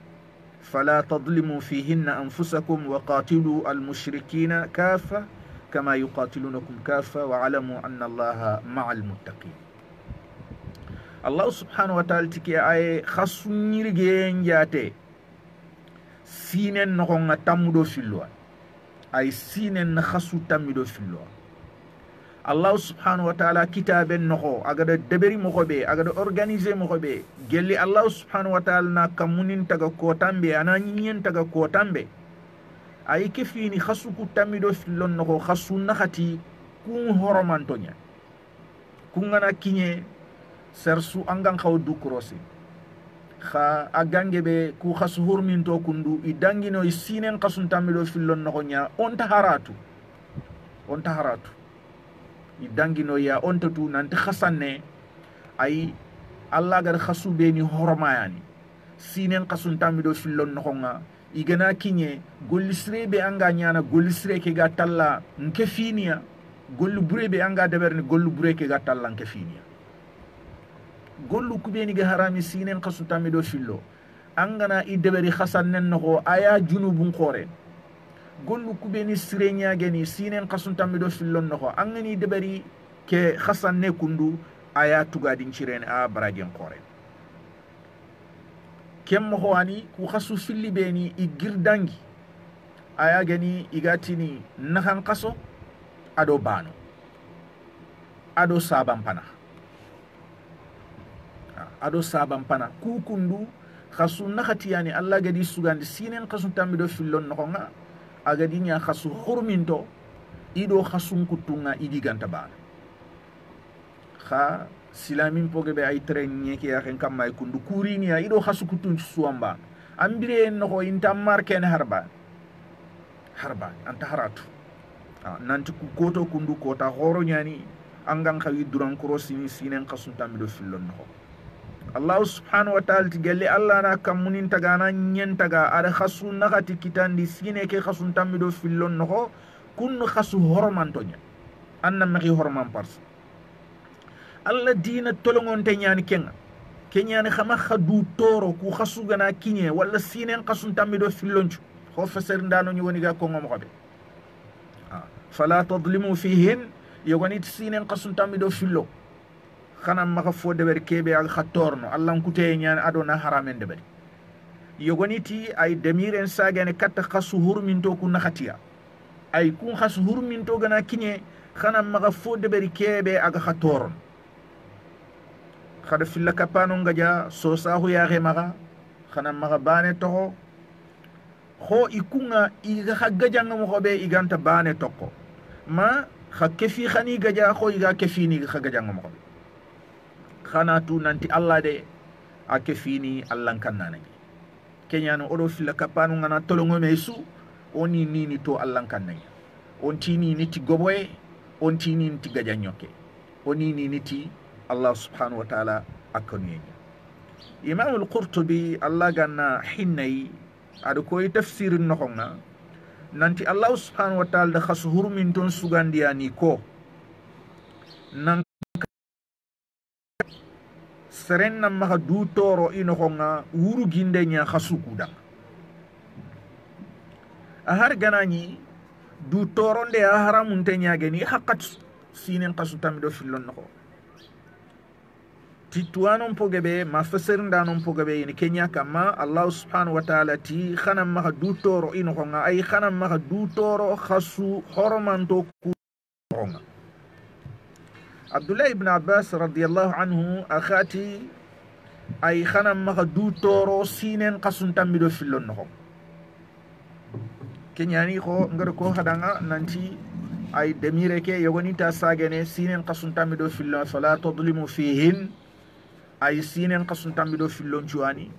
فلا تظلموا فيهن أنفسكم وقاتلوا المشركين كافة كما يقاتلونكم كافة واعلموا أن الله مع المتقين الله سبحانه وتعالى تكي آي خاصو نيرجين جاتي سينن نخون تامدو في اللوان أي سينن خاصو تامدو في اللوان Allah subhanahu wa ta'ala kitaben noho agada deberi mokobe agada organiser mokobe gelli Allah subhanahu wa ta'ala na kamunin taga kotambe ananyen taga kotambe ay kefini khasuku tamido filon noho khasun nakhati kun horomantonya kungana kinye sersu angan khaw du krosi kha agangebe ku khasu hurminto kundu idangino isinen khasun tamido filon noho nya on taharatu idangino ya ontatu nanti khasanne ay Allah gar khasu beni hormayani sinen khasun tamido fillon nokonga igana kinye gollisre be anga nyana gollisre ke gatalla nke finia gollu bure be anga deberni gollu bure ke gatalla nke finia gollu kubeni ga harami sinen khasun tamido fillo angana i deberi khasannen noko aya junubun khore gollu kubeni sirenya geni sinen kasun tamido fillon noko angani debari ke khasanne kundu aya tugadin cirene a baragen kore kem mo ani ku khasu filli beni igirdangi aya geni igatini nahan kaso ado bano ado sabam pana ku kundu khasu nakhati yani Allah gadi sugandi sinen kasun tamido fillon noko nga agadinya khasu hurminto ido khasun kutunga idi ganta bana kha silamin pogebe ay trenye ke yaken kamay kundu kurinia ido khasu kutun suamba ambire no ko inta marken harba anta haratu nanti ku koto kundu kota horo nyani angang khawi duran krosini sinen khasun tamido fillon no Allah subhanahu wa ta'ala tigali Allah na kamunin tagana nyen taga ada khasu nakati kitandi sine ke khasun tamido fillon no kun khasu hormantonya anna magi horman pars Allah dina tolongon te nyani kenyani khama khadu toro ku khasu gana kinye wala sinen khasun tamido fillon ho faser ndano nyoni ga ko ngom xobe fala tadlimu fihin yogoni sinen khasun tamido fillo khanam maka fo deber kebe ak khatorno Allah kute nyaan adona haramen deber yogoniti ay demiren sagane katta khasu hurminto ku nakhatiya ay kun khasu hurminto gana kinye khanam maka fo deber kebe ak khatorno khada filla kapano ngaja so sahu ya maka khanam maka bane toho ho ikunga iga khagajanga mo khobe iganta bane tokko ma khakefi khani gaja ho iga kefini khagajanga mo khobe khana tu nanti Allah de akefini Allah kannana kenyano odo filla kapanu ngana tolongo mesu oni nini to Allah kannay on tini niti goboye on tini niti gajanyoke oni niti Allah subhanahu wa ta'ala akoni Imam al-Qurtubi Allah ganna hinnay adu koy tafsir noxonga nanti Allah subhanahu wa ta'ala da khasuhur min ton sugandiani ko nan serenna maha du toro inoxonga wuru ginde nya khasukuda ahar ganani du toronde a haramunte ñageni haqqat sinen kasu tamido fillon noxo ti tuwanon pogebe ma feserindanon pogebe ini kenya kama Allah subhanahu wa ta'ala ti xanam maxa du toro inoxonga ay xanam maxa du toro xasu horomanto kuxonga Abdullah ibn Abbas radiyallahu anhu akhati ay xanam maxa du toro sinen kasun tamido fillon noxo kenyani ko ngar ko hadanga nanti ay demire ke yogoni ta sagene sinen qasun tamido fillo fala tadlimu fihin ay sinen qasun tamido fillon juani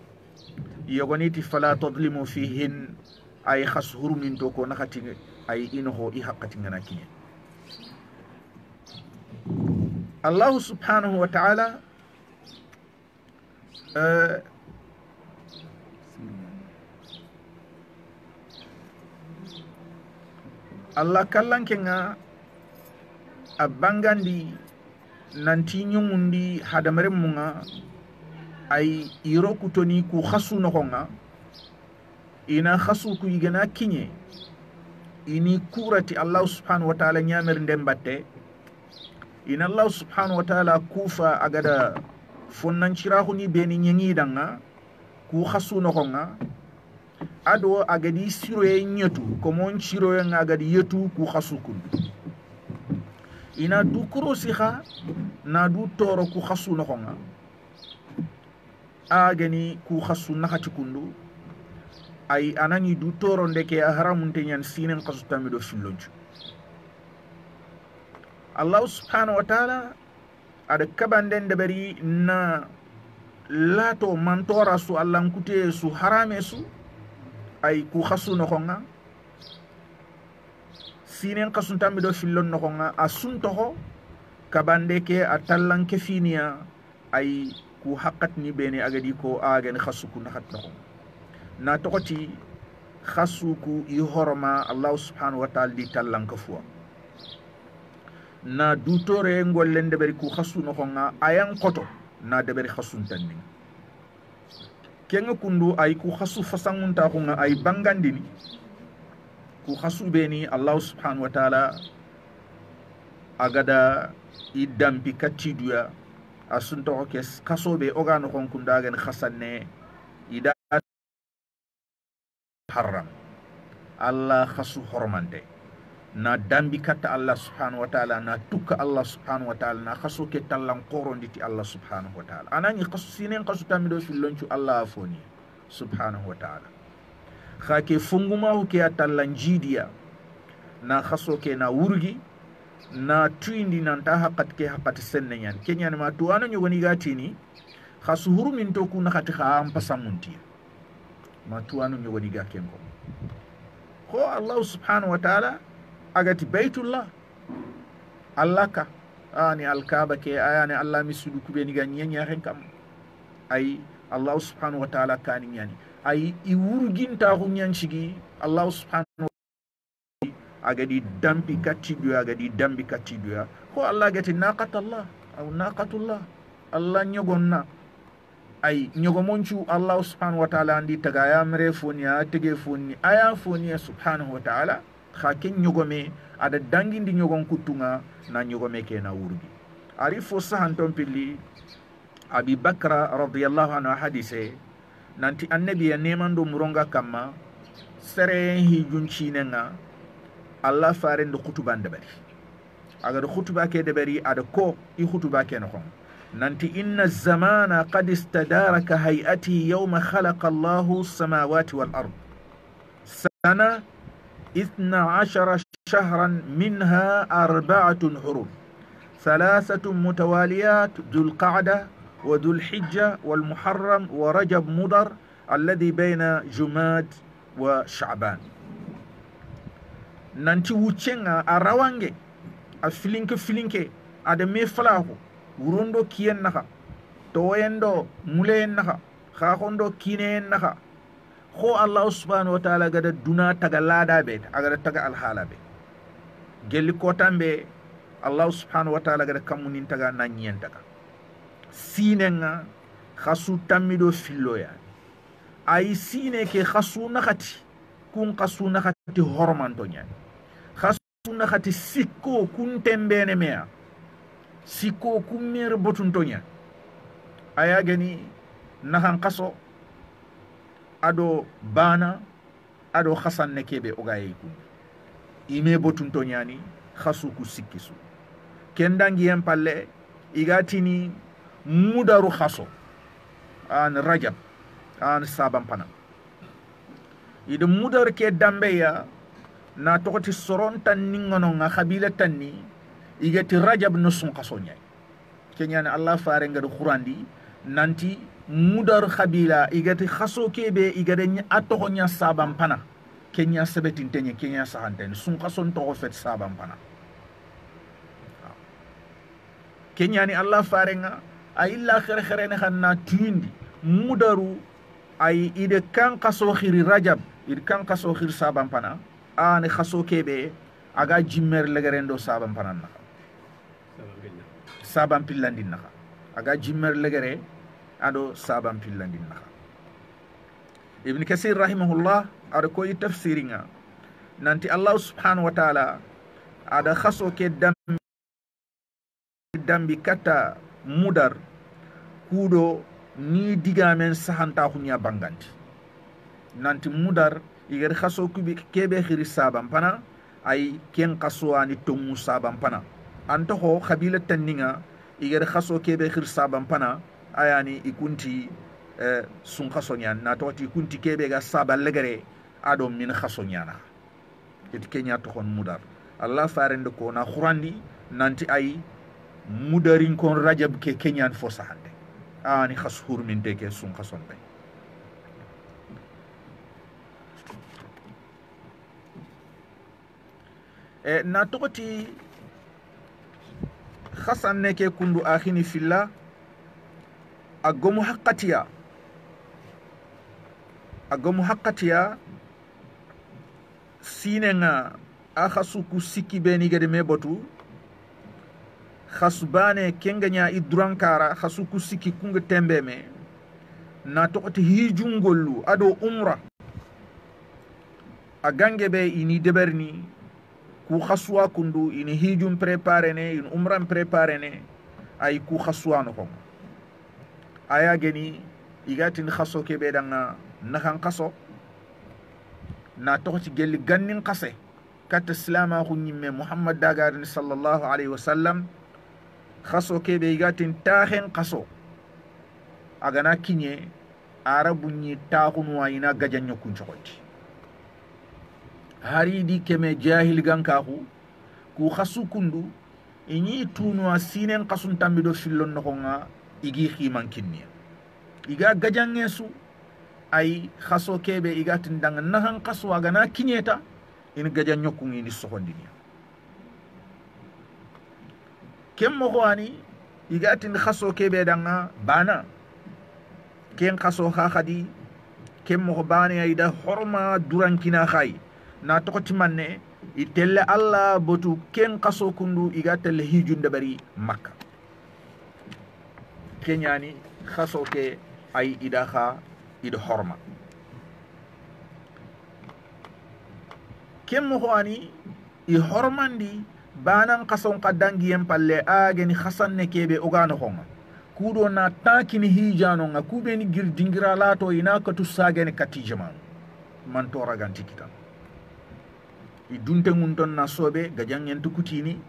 yogoni ti fala tadlimu fihin ay khashuru min to ko nakati ay inho i haqqati ngana kinye Allah subhanahu wa ta'ala Allah kallankenga a bangandi nanti nyumundi hadamare munga ay iro kutoni ku khasu nokonga ina khasu ku igana kinye ini kurati Allah subhanahu wa ta'ala nyamer ndembatte ina Allah subhanahu wa ta'ala kufa agada fonnan chirahu ni beni nyengi danga ku khasu nokonga ado agadi siroye nyetu komon siroye ngagadi yetu ku khasukun ina du krosiha na du toro ku khasu nokonga agani ku khasu nakati kundu ay anani du toro ndeke haramunte nyan sinen qasu tamido fillonju Allah subhanahu wa ta'ala ada kabanden de bari na lato mantora su Allah nkute su harame su ay ku khasu nokonga sinen qasun tamido fillon nokonga asuntoho kabande ke atallan ke finiya ay ku haqqat ni bene agadi ko agen khasu ku nakhat nokonga na tokoti khasu ku i horoma Allah subhanahu wa ta'ala di tallan ka fuwa na dutore ngolle bari ku khasu nokonga ayan koto na debari khasun tanni kenga kundu ay ku khasu fasangunta ko nga ay bangandini ku khasu beni Allah subhanahu wa ta'ala agada idampi katiduya asunto ko kes kasobe ogano kon kunda gen khasanne ida haram Allah khasu hormante na dambi katta Allah subhanahu wa ta'ala na tukka Allah subhanahu wa ta'ala na khasu ke tallan qoronditi Allah subhanahu wa ta'ala anani khasu sinen khasu tamido filloncu Allah afoni subhanahu wa ta'ala khake funguma ke atallan jidiya na khasu ke na wurgi na tuindi nan ta haqqat ke haqqat sennyan kenyan ma tuwana nyogoni gatini khasu hurumin to ku na khati kha am pasamunti ma tuwana nyogoni ga kenko ko Allah subhanahu wa ta'ala agati baytullah Allah ka ani alkaaba ke ayani Allah misudu kubeni ga nyanya hen kam ay Allah subhanahu wa ta'ala kani nyani ay i wurginta ko nyanchigi Allah subhanahu wa ta'ala agadi dambi katidu agadi dambi katidu ko Allah gati naqatallah aw naqatullah Allah nyogonna ay nyogomonchu Allah subhanahu wa ta'ala andi tagaya mere foni ya tege foni aya foni subhanahu wa ta'ala khaken nyogome ada dangindi nyogon kutunga na nyogome ke na wurgi arifo sahanton pilli Abi Bakra radiyallahu anhu hadise nanti annabi ya nemando muronga kama sere hijunci nenga Allah faren do khutuban de bari aga do khutuba ke de bari ada ko i khutuba ke no nanti inna zamana qad istadaraka hay'ati yawma khalaqa Allahu as-samawati wal ard sana 12 شهرا منها 4 حرم 3 متواليات ذو القعدة وذو الحجة والمحرم ورجب مضر الذي بين جماد وشعبان nanti wucenga a rawange a filinke ada me falahu wurondo kiyen naka toyendo muleyen naka khakondo kineyen naka ko Allah subhanahu wa ta'ala gada duna taga lada be agada taga alhala be gelli kotambe Allah subhanahu wa ta'ala gada kamunin taga nanyen taga sinenga khasu tamido filloya ay sine ke khasu nakati kun khasu nakati hormantonya khasu nakati sikko kun tembene mea sikko kun mer botuntonya aya gani nahan kaso ado bana ado khasan nekebe ogaye kun ime botuntonya ni khasu ku sikkisu kendangi en palle igatini mudaru khaso an rajab an saban pana ida mudar ke dambeya na tokoti soron tan ningono nga khabila tanni igati rajab no sun kasonya kenya na Allah faare ngad khurandi nanti mudar khabila igati khaso kebe igade atoko nya saban pana kenya sebetin tenye kenya sahanten sun kason to fet saban pana kenya ni Allah faare nga ay illa khere ne xanna tuindi mudaru ay ide kan kaso khiri rajab ide kan kaso khir saban pana an khaso kebe aga jimmer legerendo saban pana na saban pillandin na aga jimmer legere ado saban pillandin na ibn kasir rahimahullah ada ko tafsiringa nanti Allah subhanahu wa ta'ala ada khaso ke dambi kata mudar kudo ni digamen sahanta hunya banganti nanti mudar iger khaso kubi kebe khiri saban pana ay ken qaswani tomu saban pana anto ho khabila tanninga iger khaso kebe khir saban pana ayani ikunti sun khaso nyan na toti kunti kebe ga saban legere ado min khaso nyana et kenya to hon mudar Allah farende ko na khurandi nanti ay mudarin kon rajab ke kenyan fo sahande ani khashur min teke sun khason bay na tokoti khasan neke kundu akhini fillah agomu haqqatiya sinenga akhasuku sikki beni gade mebotu khasbane kenganya idrankara khasuku siki kunga tembeme na tokoti hijungollu ado umra agange be ini deberni ku khaswa kundu ini hijum prepare ne in umran prepare ne ay ku khaswa no ko aya geni igatin khaso ke be danga nakan kaso na tokoti gelli gannin kase kat islama khunyimme muhammad dagarin sallallahu alaihi wasallam khaso ke be gatin tahen kaso agana kinye arabu ni takhunu wayina gajanyo kunchoti hari di keme jahil gankahu ku khasu kundu inyi tunu asinen kasun tambido fillon no nga igi khiman kinni iga gajangesu ay khaso ke be igatin dang nahan kaso agana kinyeta in gajanyo kungi ni sohondini kemmo ko ani igatin khaso kebe danga bana ken khaso khadi kemmo ko bani ayda horma durankina khay na tokoti manne itelle alla botu ken khaso kundu igatelle hijunde bari makka kenyani khaso ke ay ida kha ida horma kemmo ko ani i hormandi banan kason kadangi en palle ageni khasan ne kebe ogano honga kudo na takini hijano nga kubeni gir dingira lato ina ka tu sagene katijama man to raganti kita idunte ngunton na sobe gajangen tukutini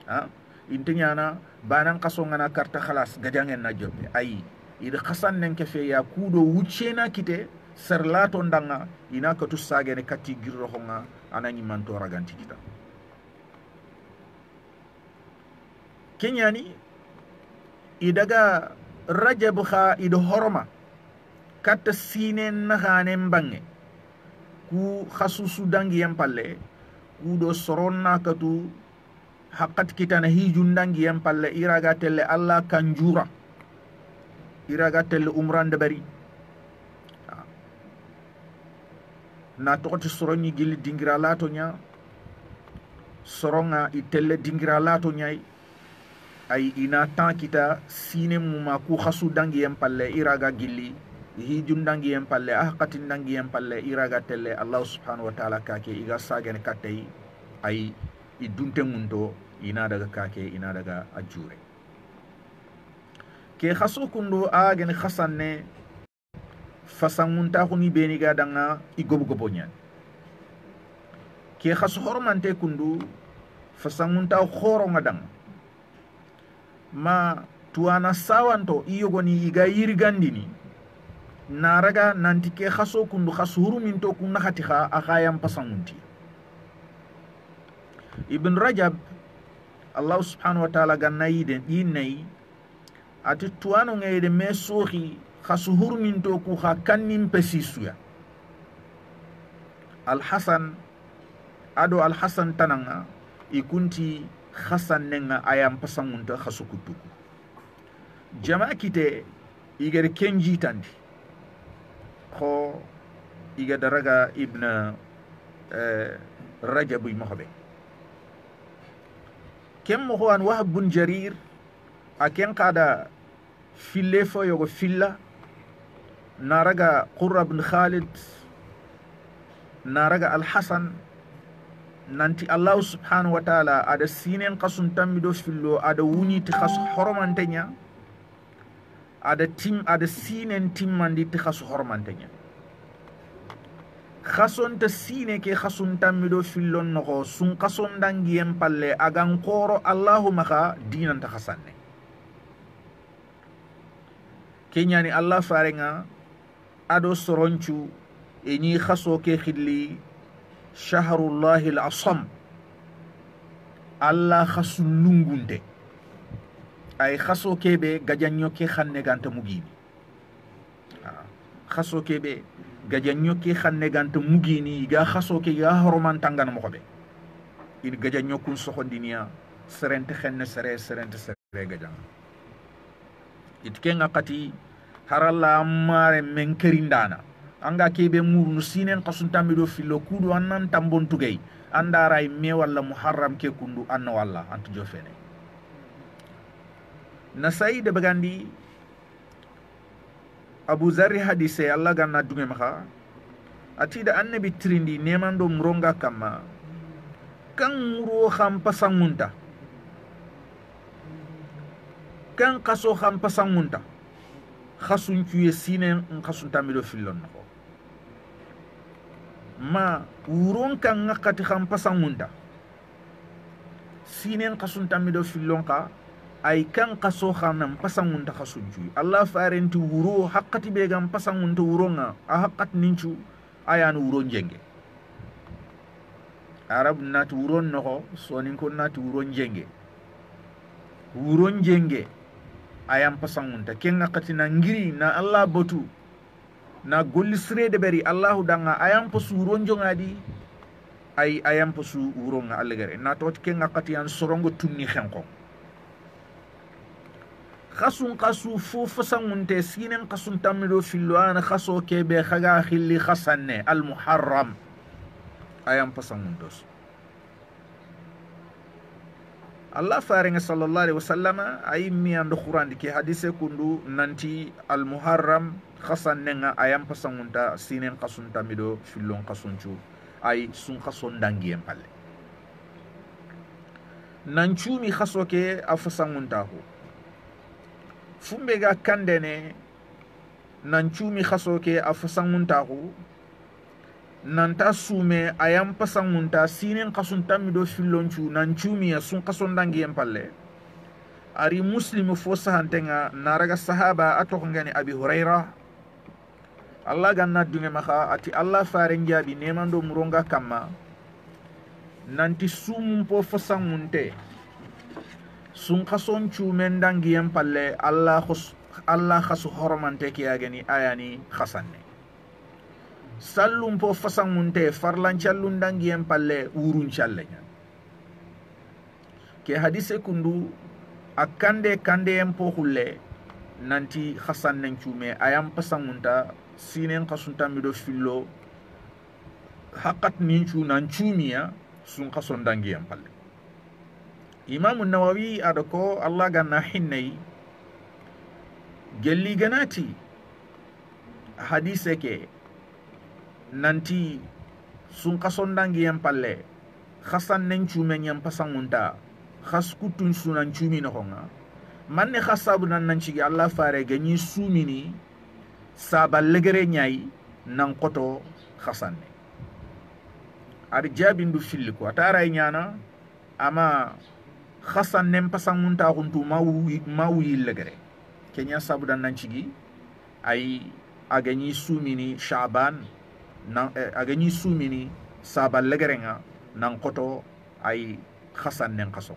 ha intanyana banan kason ngana karta khalas gajangen na jobbe ay ida khasan nen ke fe ya kudo wuchena kite serlato ndanga ina ka tu sagene kati girro honga anani man to raganti kita kenyani idaga rajab kha ido horma katta sinen nahanen bange ku khasusu dangi yam palle ku do soronna katu haqqat kitana hijun dangi yam palle iraga telle Allah kanjura iraga telle umran de bari na tokoti soronni gilli dingira lato nya soronga itelle dingira lato nyai ay ina tan kita sine muma ku khasu dangi yam palle iraga gilli hijun dangi yam palle ahqatin dangi yam palle iraga telle Allah subhanahu wa ta'ala kake iga sagene kattay ay idunte mundo ina daga kake ina daga ajure ke khasu kundu agen khasanne fasangunta khuni beni ga danga igobu gobonya ke khasu hormante kundu fasangunta khoro ngadang ma tuana sawanto iyogoni iga yirigandini naraga nanti ke khaso kundu khasuru minto kunna khatiha akhayam pasangunti Ibn Rajab Allah subhanahu wa ta'ala ganna yiden yinai ati tuano ngayde mesohi khasuhur minto ku kha kannim pesisuya Al-Hasan ado Al-Hasan tananga ikunti khasan nenga ayam pasangunta khasukutuku jama kite igere kenji tandi ko iga daraga Ibn Rajab mohabe kem mo an Wahb bin Jarir aken qada fille fo yogo filla naraga Qurra bin Khalid naraga Al-Hasan nanti Allah subhanahu wa ta'ala ada sinen qasun tamido fillo ada wuni ti khas hormantenya ada sinen timmandi ti khas hormantenya khason ta sine ke khasun tamido fillo no sun qason dangi em palle agan qoro Allahumma kha dinan ta khasanne kenyani Allah farenga ado soronchu eni khaso ke khidli Shahrullahi al-asam Allah khasu lungunde ay khaso kebe gajanyo ke khanne ganta mugini khaso kebe gajanyo ke khanne ganta mugini ga khaso ke ga horoman tangana mo xobe il gajanyo kun soxondinia serente xenne serente gajan it kenga qati haralla mare men kerindana anga kebe murnu sinen qasun tamido fillo kudu annan tambon tugay andaray me wala muharram ke kundu anna walla antu jofene na sayid bagandi Abu Zarri hadise Allah ganna dunge maka atida annabi trindi nemando mronga kama kan muro kham pasangunta kan qaso kham pasangunta khasun tuye sinen qasun tamido fillon nako ma uron kan ngakati kham pasangunta sinen qasun tamido fillonka ay kan qaso khanam pasangunta khasunju Allah farenti wuro haqqati be gam pasangunta wuronga a haqqat ninchu ayan wuron jenge arab nat wuron noko sonin ko nat wuron jenge ayam pasangunta ken ngakati na ngiri na Allah botu na golli srede beri Allahu danga ayam posu wuron jongadi ay ayam posu wuronga allegere na tot ken ngakati an sorongo tunni xenko khasun qasu fu fasangunte sinen qasun tamido fillo ana khaso kebe khaga khilli khasanne al muharram ayam pasanguntos Allah faringa sallallahu alaihi wasallam ay mi ando qur'an ki hadise kundu nanti al muharram khasanne ayam pasangunta sinen qasun tamido fillon qasunchu ay sun khason dangiem palle nanchu mi khaso ke afasangunta ho fumbe ga kandene nanchu mi khaso ke afasangunta ho nanta sume ayam pasangunta sinen qasun tamido fillonchu nanchu mi sun qason dangiem palle ari muslim fo sahantenga naraga sahaba atok ngani Abi Hurairah Allah ganna dunge maka ati Allah faren jabi nemando muronga kama nanti sumum po fasangunte sun qason chu mendangiem palle Allah Allah khasu hormante ke agani ayani khasanne sallum po fasangunte farlan callun dangien palle urun challenya ke hadise kundu akande kande en po hulle nanti khasannen chume ayam pasangunta sinen khasunta mido fillo haqqat nin chu nan chumiya sun khason dangien palle Imam an-Nawawi adako Allah ganna hinnai gelli ganati hadise ke nanti sun kasondangi yang palle khasan nen chume nyam pasangunta khas kutun sunan chumi no honga manne khasabu nan ci Allah fare ganyi sumini sabal legere nyai nan koto khasanne ar jabindu filli ko atara nyana ama khasan nen pasangunta huntu mawi legere kenya sabu dan nan ci ay aganyi sumini Sha'ban agani sumini sabal legerenga nan koto ay khasan nen kaso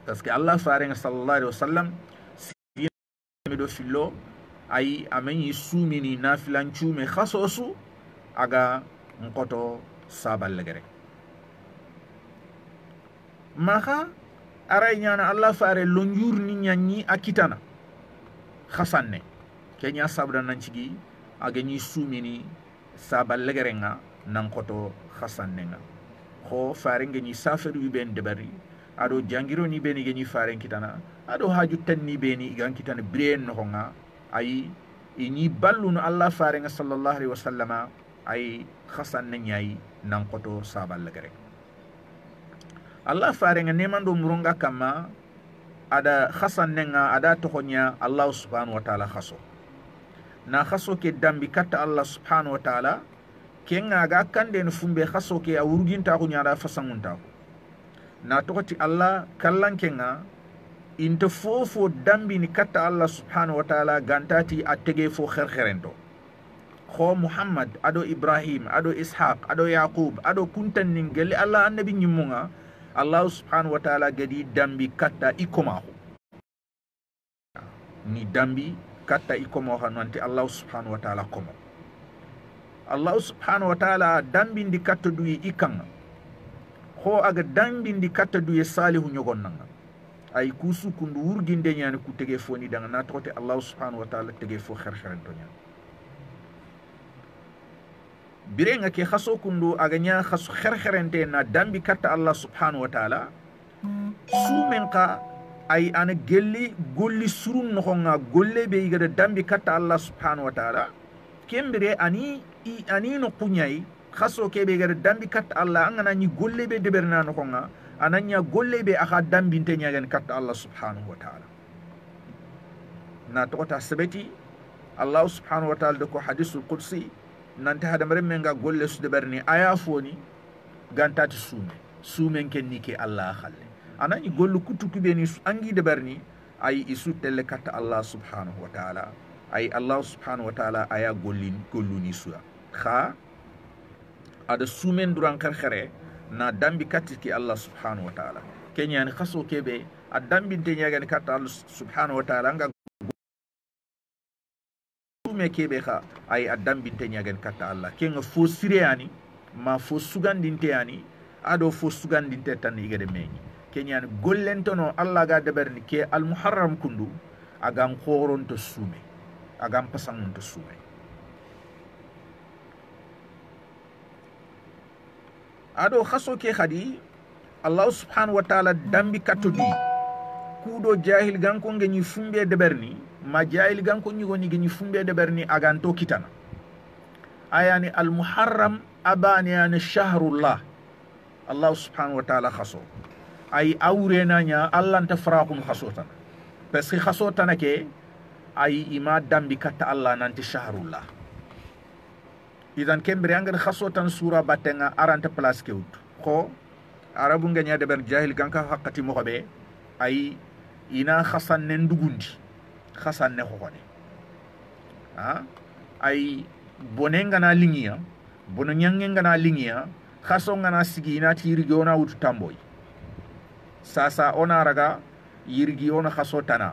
parce que Allah farenga sallallahu alaihi wasallam do fillo ay ameni sumini nafilan chume khasosu aga ngoto sabal legere maka aray nyana Allah fare lonjur ni nyanyi akitana khasan ne kenya sabdan nan cigi agani sumini sabal legerenga nan koto khasannenga ho farenga ni saferu ben debari ado jangiro ni beni geni faren kitana ado haju tanni beni gan kitana breen no nga ay ini ballunu Allah farenga sallallahu alaihi wasallama ay khasanne nyai nan koto sabal legere Allah farenga nemando muronga kama ada khasannenga ada tokonya Allah subhanahu wa ta'ala khaso na khaso ke dambi katta Allah subhanahu wa ta'ala kenga ga kande no fumbe khaso ke a wurginta ko nyaada fasangunta ko na tokoti Allah kallan kenga inte fofo dambi ni katta Allah subhanahu wa ta'ala gantati atege fo kherkherento kho Muhammad ado Ibrahim ado Ishaq ado Yaqub ado kuntan ningeli Allah annabi nyimunga Allah subhanahu wa ta'ala gadi dambi katta ikomaho ni dambi katta ikomo hanwanti Allah subhanahu wa ta'ala komo Allah subhanahu wa ta'ala dambindi katta duyi ikanga ho aga dambindi katta duyi salihu nyogon nanga ay kusu kundu wurginde nyani ku tege foni danga na tote Allah subhanahu wa ta'ala tege fo kherkherento nya birenga ke khaso kundu aga nya khaso kherkherente na dambi katta Allah subhanahu wa ta'ala sumenka ay ana gelli golli surun no nga golle be igada dambi katta Allah subhanahu wa ta'ala kembere ani no kunyai khaso ke be igada dambi katta Allah angana ni golle be deberna no nga ananya golle be aka dambi te nyagen katta Allah subhanahu wa ta'ala na to ta sabati Allah subhanahu wa ta'ala de ko hadithul qudsi nante hada mare menga golle su deberni aya foni gantati sumen ken nike Allah khalle anani gollu kutuku beni angi de barni ay isu telle katta Allah subhanahu wa ta'ala ay Allah subhanahu wa ta'ala aya golluni suya kha ada sumen duran kharkhare na dambi katiki Allah subhanahu wa ta'ala kenya ni khaso kebe adambi te nyaga ni katta Allah subhanahu wa ta'ala nga sume kebe kha ay adambi te nyaga ni katta Allah kenga fo siriyani ma fo sugandinte yani ado fo sugandinte tan igade meñi kenyan gollentono Allah ga deberni ke al muharram kundu agam khoron to sume agam pasangun to sume ado khaso ke khadi Allah subhanahu wa ta'ala dambi katodi kudo jahil ganko ngeni fumbe deberni ma jahil ganko nyugo ni ngeni fumbe deberni agan to kitana ayani al muharram abani an shahrullah Allah subhanahu wa ta'ala khaso ay awrena nya Allah ta faraqum khasotan parce que khasotan ke ay ima dambi katta Allah nanti shahrullah idan kembere angar khasotan sura batenga aranta place kewut ko arabu nganya de ber jahil ganka hakati mo be ay ina khasan nen dugundi khasan ne khone ay bonenga na lingiya bono nyangenga na lingiya khaso ngana sigi ina tiri gona wutu tamboy sasa ona raga yirgi ona khasotana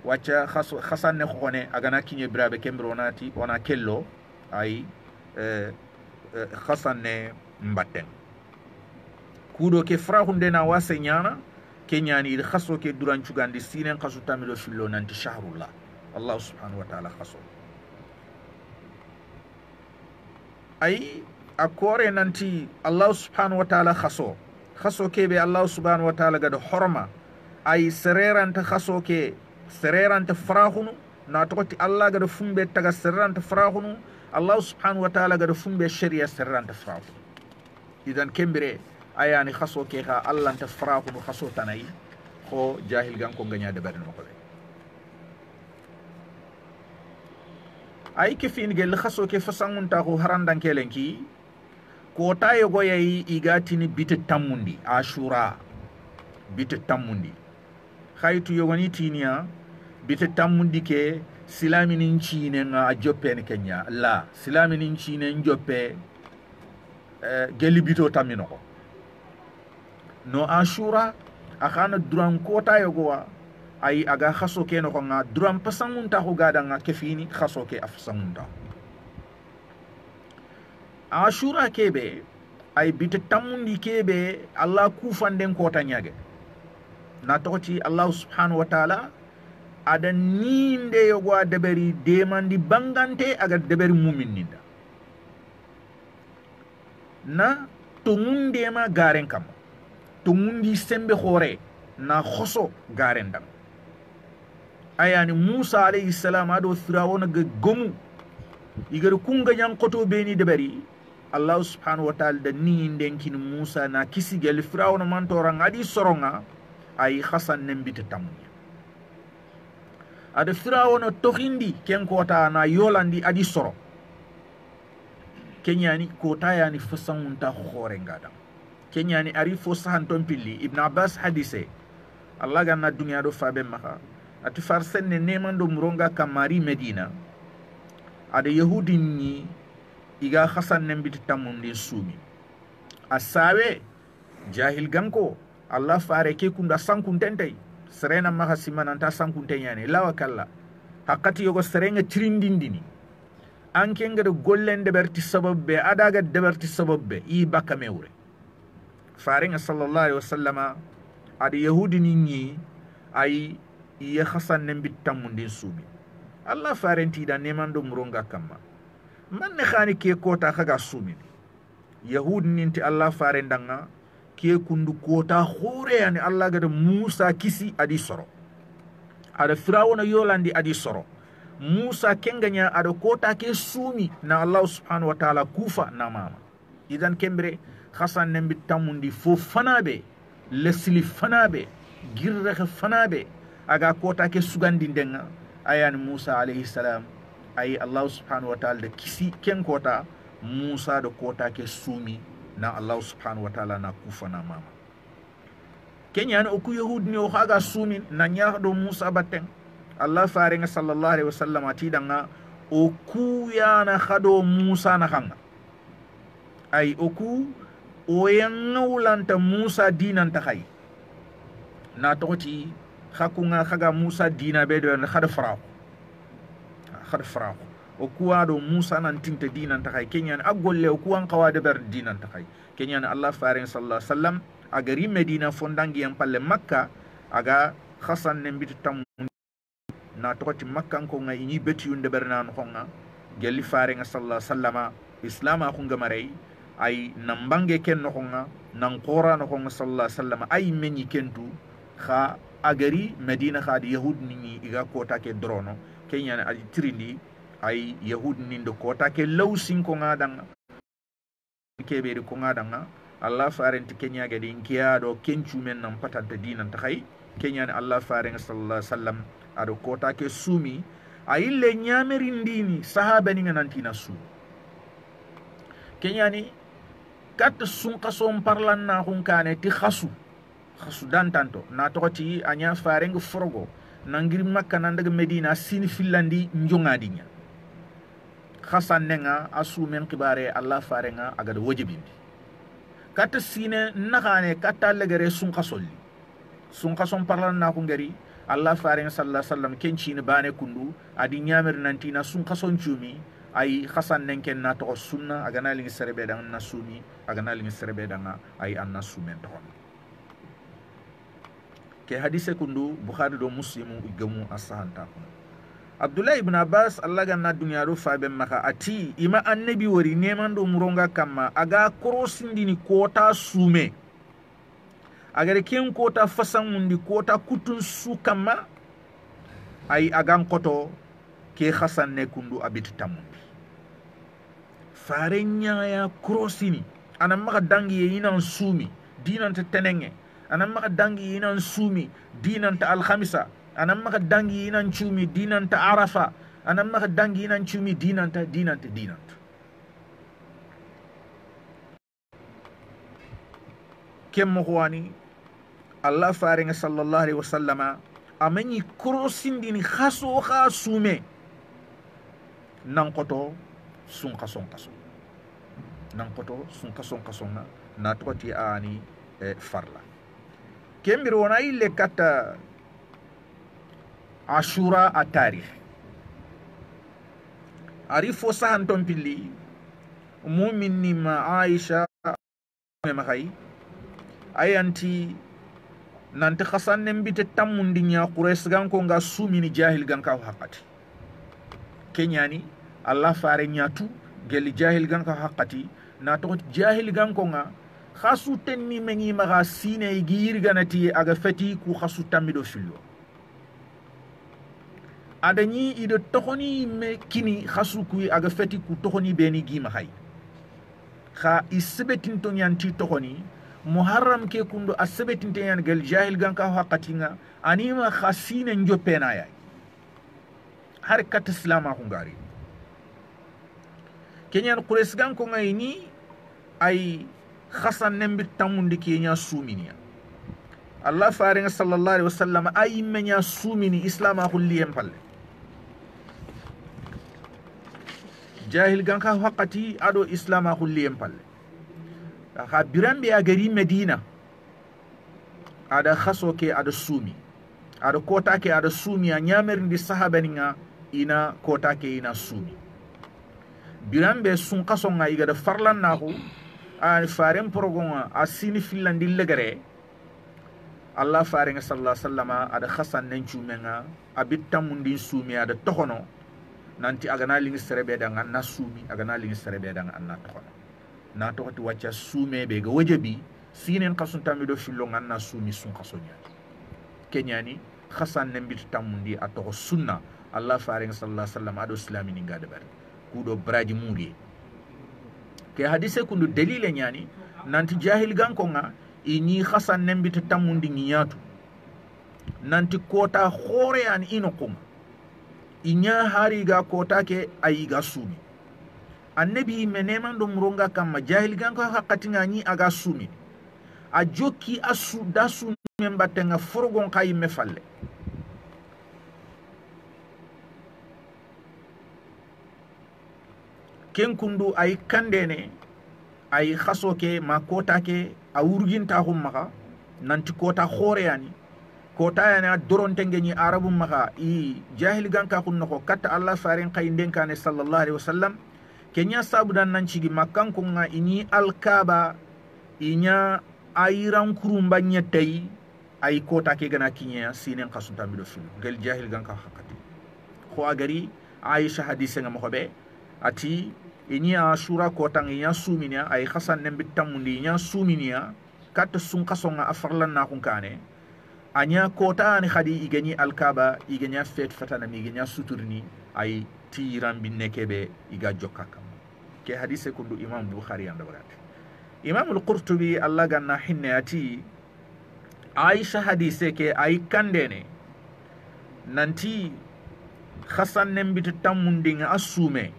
wacca khasanne khone agana kinye brabe kembronati ona kello ay khasanne mbatten kudo ke frahunde na wase nyana kenyani il khaso ke duran cugandi sinen khasu tamilo fillo nanti shahrullah allah subhanahu wa ta'ala khaso ay akore nanti allah subhanahu wa ta'ala khaso kebe allah subhanahu wa ta'ala gado horma ay sereranta khaso ke sereranta frahunu na tokoti allah gado fumbe taga sereranta frahunu allah subhanahu wa ta'ala gado fumbe sharia sereranta frahunu idan kembere ayani khaso ke ha allah ta frahunu khaso tanay ko jahil gan ko ganya de barno ko ay ke fin gel khaso ke fasangun ta ko harandan kelenki ko tayo goyayi igatini bit tammundi ashura bit tammundi khaytu yogoni tinia bit tammundi ke silaminin chine nga joppe kenya la silaminin chine joppe geli bito tamino ko no ashura akhana duran ko tayo gowa ay aga khaso ke no ko nga duran pasangun ta ko gada nga kefini khaso ke afsangun ta ashura kebe ay bit tamundi kebe allah kufanden ko tanyage na tokoti allah subhanahu wa ta'ala ada ninde yogo deberi demandi bangante aga deberi muminninda na tungunde ma garen kam tungundi sembe khore na khoso garen dam ayani musa alayhi salam ado firawona ga gomu igar kunga nyang koto beni deberi allah subhanahu wa ta'ala da ni ndenkin musa na kisi gel firawna mantora ngadi soronga ay khasan nembita tamunya ada firawna tokhindi ken kota na yolandi adi soro kenyani kota yani fasangunta khore ngada kenyani ari fo sahan tompilli ibn abbas hadise allah ganna dunya do fabe maka ati farsenne nemando muronga kamari medina ada yahudi ni iga khasan nembiti tamundi sumi asawe jahil ganko allah fare ke kunda sankuntentay serena maha simananta sankunteyane lawa kalla hakati yogo serenga trindindini anke ngada gollende berti sababbe adaga deberti sababbe i bakka mewre farenga sallallahu alaihi wasallama adi yahudi ninni ay iya khasan nembiti tamundi sumi allah farenti da nemando muronga kamma man ne khani ke kota khaga sumi yahud ninti allah farendanga ke kundu kota khore yani allah gada musa kisi adi soro ada firawona yolandi adi soro musa kenganya ada kota ke sumi na allah subhanahu wa ta'ala kufa na mama idan kembre khasan nembi tamundi fo fanabe lesli fanabe girre fanabe aga kota ke sugandi ndenga ayani musa alayhi salam ay allah subhanahu wa ta'ala kisi ken kota musa da kota ke sumi na allah subhanahu wa ta'ala na kufa na mama kenya na ku yahud ne o haga sumi na nya do musa batten allah farenga sallallahu alaihi wasallam atidanga o ku ya na khado musa na hanga ay o ku o yanulanta musa dinan ta khay na toti khakunga khaga musa dina be do na khada fara o kuwa do musa nan tinta dinan ta kay kenyan agolle o kuwan qawa de ber dinan ta kay kenyan allah farin sallallahu alaihi wasallam agari medina fondangi en palle makka aga khasan ne bitu tam na toti makka ko nga ini beti yunde bernan khonga gelli farin sallallahu alaihi wasallama islama ko ngamarey ay nambange ken no khonga nan qur'an ko sallallahu alaihi wasallama ay menyi kentu kha agari medina khadi yahud ni iga kota ke drono kenyan adi trindi ay yahud nindo kota ke lawsin ko ngadanga kebe ko ngadanga allah farenti kenya gadi inkiya do kenchu men nam patanta dinan ta khay kenyan allah faren sallallahu alaihi wasallam ado kota ke sumi ay le nyamerindini sahaba ni nantina su kenyani kat sun qasom parlan na hun kane ti khasu dan tanto na tokoti anya fareng forogo nangir makka nan daga medina sin filandi njongadinya khasan nenga asu men kibare allah farenga aga do wajibindi kata sine nakane kata legere sun qasolli sun qasom parlan na ko ngari Allah faring sallallahu alaihi wasallam kenci ni bane kundu adi nyamir nanti na sun kason cumi ay khasan nenken na to sunna agana lingi serebe dan na sumi agana lingi serebe dan ay anna sumen to ke hadise kundu bukhari do muslimu igamu asahanta Abdullah ibn Abbas Allah ganna dunya do fa ben maka ati ima annabi wari neman do muronga kamma aga korosindini kota sume agare ken kota fasan mundi kota kutun su kamma ay agan koto ke khasan ne kundu abit tamundi farenya ya krosini anan maka dangi yinan sumi dinan ta tenenge anan maka dangi yinan sumi dinan ta alkhamisa anan maka dangi yinan chumi dinan ta arafa anan maka dangi yinan chumi dinan ta kem mohwani Allah faring sallallahu alaihi wasallama amani krosindini khaso khasume nan koto sun kason nan koto sun kason na toti ani farla kembir wona ille kata ashura a tarikh arifo sahan ton pilli mu'min ni ma aisha ma khay ayanti nanti khasan nembite tammundi nya quraish gan ko nga sumini jahil gan ka haqqati kenyani Allah fare nyatu gel jahil gan ka haqqati na to jahil gan ko nga khasu tenni mengi maga sine gir ganati aga fati ku khasu tamido fillo adani ido tokhoni me kini khasu ku aga fati ku tokhoni beni gi ma hay kha isbetin to nyanti tokhoni muharram ke kundu asabetin yan gel jahil gan ka haqqatinga anima khasine njopena ya har kat islam ko ngari kenyan quraish gan ko ngayni ay khasan nembi tamundi kenya suminiya Allah faring sallallahu alaihi wasallam ay menya sumini islam ko liyem palle jahil gan ka haqqati ado islam ko liyem palle ha birambe a gari medina ada khaso ke ada sumi ada kota ke ada sumi a nyamerndi sahabaninga ina kota ke ina sumi birambe sun kaso nga iga da farlan nahu a faren progonga a sini filandi legare Allah faring sallallahu alaihi wasallama ada khasan nenchu menga abitamundi sumi ada tokono nanti agana lingi serebe danga na sumi agana lingi serebe danga anna tokono na to ti wacca sume be ga wajabi sinen kasun tamido fillo nganna sumi sun kasonya kenyani khasan nembit tamundi ato sunna Allah faring sallallahu alaihi wasallam ado islami ni ngada bar kudo braji muri ke hadise kundu dalile nyani nanti jahil ganko nga ini khasan nembit tamundi nyatu nanti kota khore an inokum inya hari ga kota ke ayiga sumi annabi meneman do muronga kamma jahil gan ko hakkatinga ni aga sumi a jokki asu dasu membatenga forgon kay me falle ken kundu ay kandene ay khasoke ma kota ke a wurginta hum maka nanti kota khore yani kota yana doronte ngeni arabum maka i jahil gan ka kunno ko katta Allah farin kay ndenkane sallallahu alaihi wasallam kenya sabudan nan cigi makkan ko nga ini alkaba inya ayran kurumba nyetay ay kota ke gana kinya sinen kasunta mi do fil gel jahil gan ka hakati ko agari aisha hadise nga mobe ati ini ashura kota nginya suminya ay khasan nembi tamundi nya suminya kat sun kasonga afarlan na kun kane anya kota ni khadi igani alkaba iganya fet fatana mi iganya suturni ay tiran binne kebe iga jokaka ke hadise kundu imam bukhari anda bagati imam al-qurtubi Allah ganna hinnati aisha hadise ke ay kandene nanti khasan nembit tamundinga asume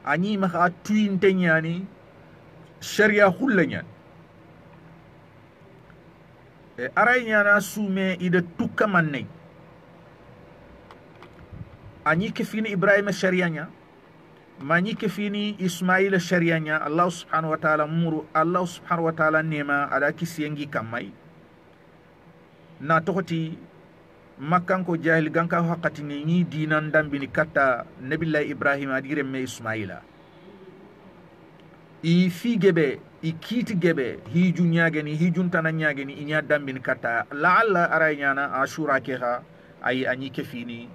ani maka tuinte nyani sharia hullanya aray nyana sume ida tukka manne ani kefini ibrahim sharianya mani kefini ismail sharianya Allah subhanahu wa ta'ala muru Allah subhanahu wa ta'ala nema ada kisiyengi kamai na tokoti makkanko jahil ganka hakkatini ni dinan dambini katta nabillahi ibrahima aɗi remme ismaila i fi gebe i kiiti gebe hiju ñageni hijuntana ñageni i ña dambini katta laalla ara ñana ashura ke ha ayi añi kefini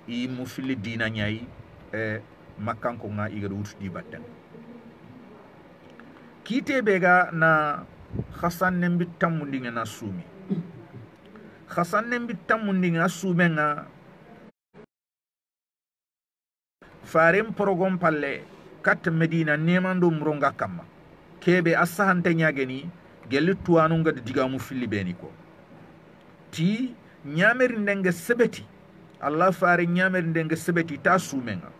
i mu filli dina ñayi makkanko nga igaɗa wutuɗi batten kiite be ga na hasanne mbi tammundinge na suumi hasanne mbi tammundinge a suume nga faren progon palle katta medina nemando muronga kamma kebe a sahante ñageni gelli tuwanu ngada digamu filli beni ko ti ñameri ndenge sebeti allah fare ñameri ndenge sebeti ta suume nga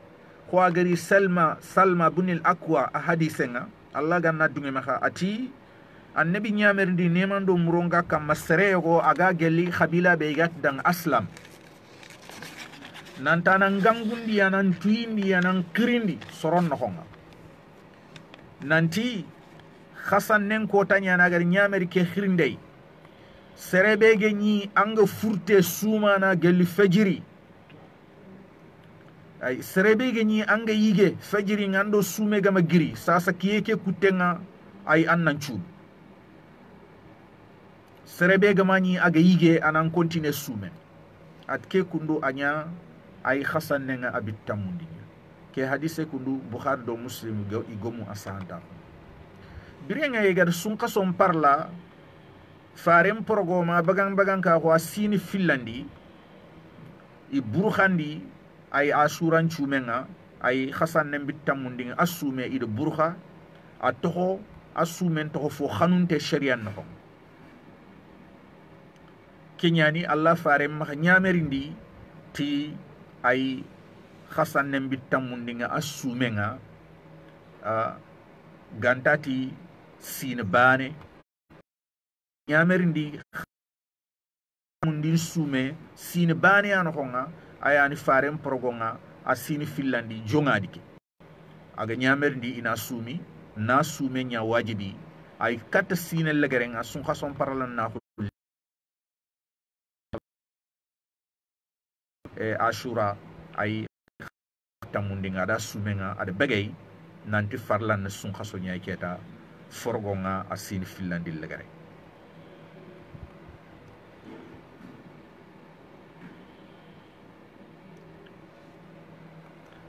ko agari salma bunil akwa a hadise nga allah ganna dunge maha ati annabi ñameri ndi nemando muronga kamma sereyego aga gelli habila be gat dang aslam nantana ngangundi yanan tuyindi yanan kirindi soron nohonga nanti hasan nen kota ñanagar ñameri ke hirindey serebege ñi anga furte sumana gelli fajiri ay serebege ñi anga yige fajiri ngando sume gama giri sasa kiyeke kutenga ay annan cuum serebege ma ñi aga yige anan continue sume at ke kundu anya ay hasan nenga abit tamundi ke hadise kundu bukhari do muslim go igomu asanta birenga yegar sunka son parla faren progoma bagang ka ko asini finlandi i burkhandi ay asuran chumenga ay hasan nem bitamundi asume ide burkha atoho asumen to fo khanunte sharian no kenyani allah faren ma nyamerindi ti ay hasan nem bitamundi asumenga gantati sine bane ñamerindi mundi sume sine bane an honga ayani faren progonga a sine finlandi jongadi ke aga ñamerindi ina sumi na sume nya wajibi ay kata sine legerenga sun khason paralan na ko ashura ay tamundi ngada sumenga ada begay nanti farlan sun khaso nya keta forgonga a sine finlandi legere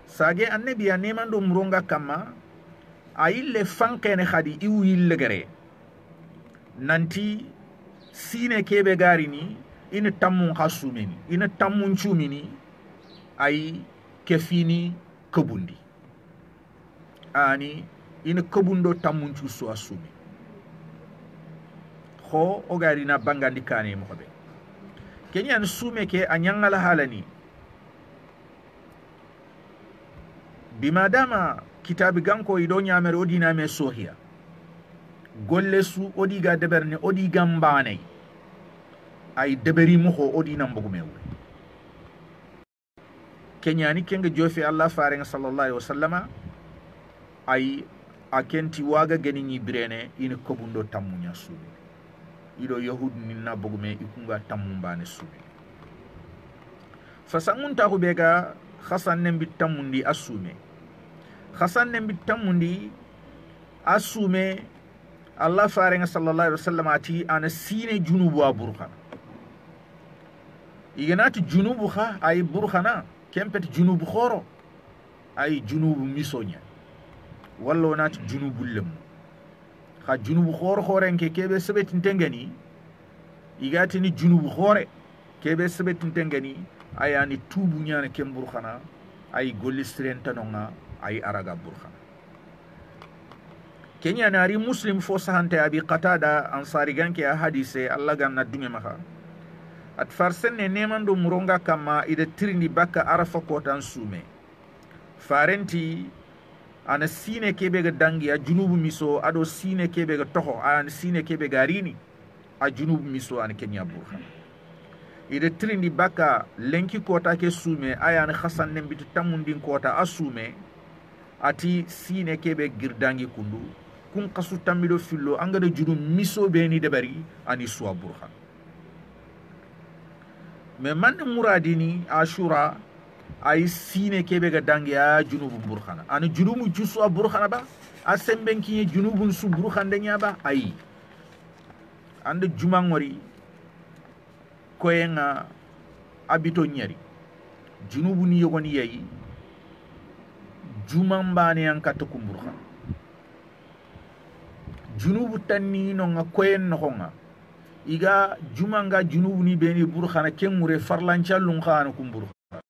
sage annabi ya neman do muronga kama ayille fankene khadi iwu yillegere nanti sine kebe garini ina tammun khasumini ina tammun chumini ay kefini kabundi ani ina kabundo tammun chusu asumi kho o gari na bangandi kane mo be kenyan sume ke anyangala halani bimadama kitabi ganko ido nyamere odina me sohiya golle su odiga deberne odiga mbane ay deberi mo ho odina mbogumewu kenyani kenga jofe allah farenga sallallahu alaihi wasallama ay akenti waga geni ni birene ina kobundo tammunya subi ido yahud ninna bogume ikunga tammumbane subi fasangun ta hubega khasan nembi tammundi asume khasan nembi tammundi asume allah farenga sallallahu alaihi wasallam ati ana sine junubu aburkha iganati junubu kha ay burkhana kempet junubu khoro ay junubu misonya wallo nati junubu lem kha junubu khoro khorenke kebe sebetin tengani igati ni junubu khore kebe sebetin tengani ayani tubu nyane kem burkhana ay golistren tanonga ay araga burkhana kenya nari muslim fo sahante abi qatada ansari ganke a hadise allah ganna dunge maka at farsenne nemando muronga kama ida tirni baka arafa kotan sume farenti ana sine kebe ga dangi a junubu miso ado sine kebe ga toho an sine kebe ga rini a junubu miso an kenya burkhana ida tirni baka lenki kota ke sume ayani khasan nembiti tamundin kota asume ati sine kebe girdangi kundu kun kasu tamido fillo angada junu miso beni debari ani suwa burhan mais man muradini ashura ay sine kebe ga dangi a junubu burkhana an junubu jusu a burkhana ba a sembenki junubu su burkhande nya ba ay and jumangori koyenga abito nyari junubu ni yogoni yayi jumambane an katakum burkhana junubu tanni no nga koyen no nga iga jumanga junubu ni beni burkhana kemure farlancallun khana kum burkhana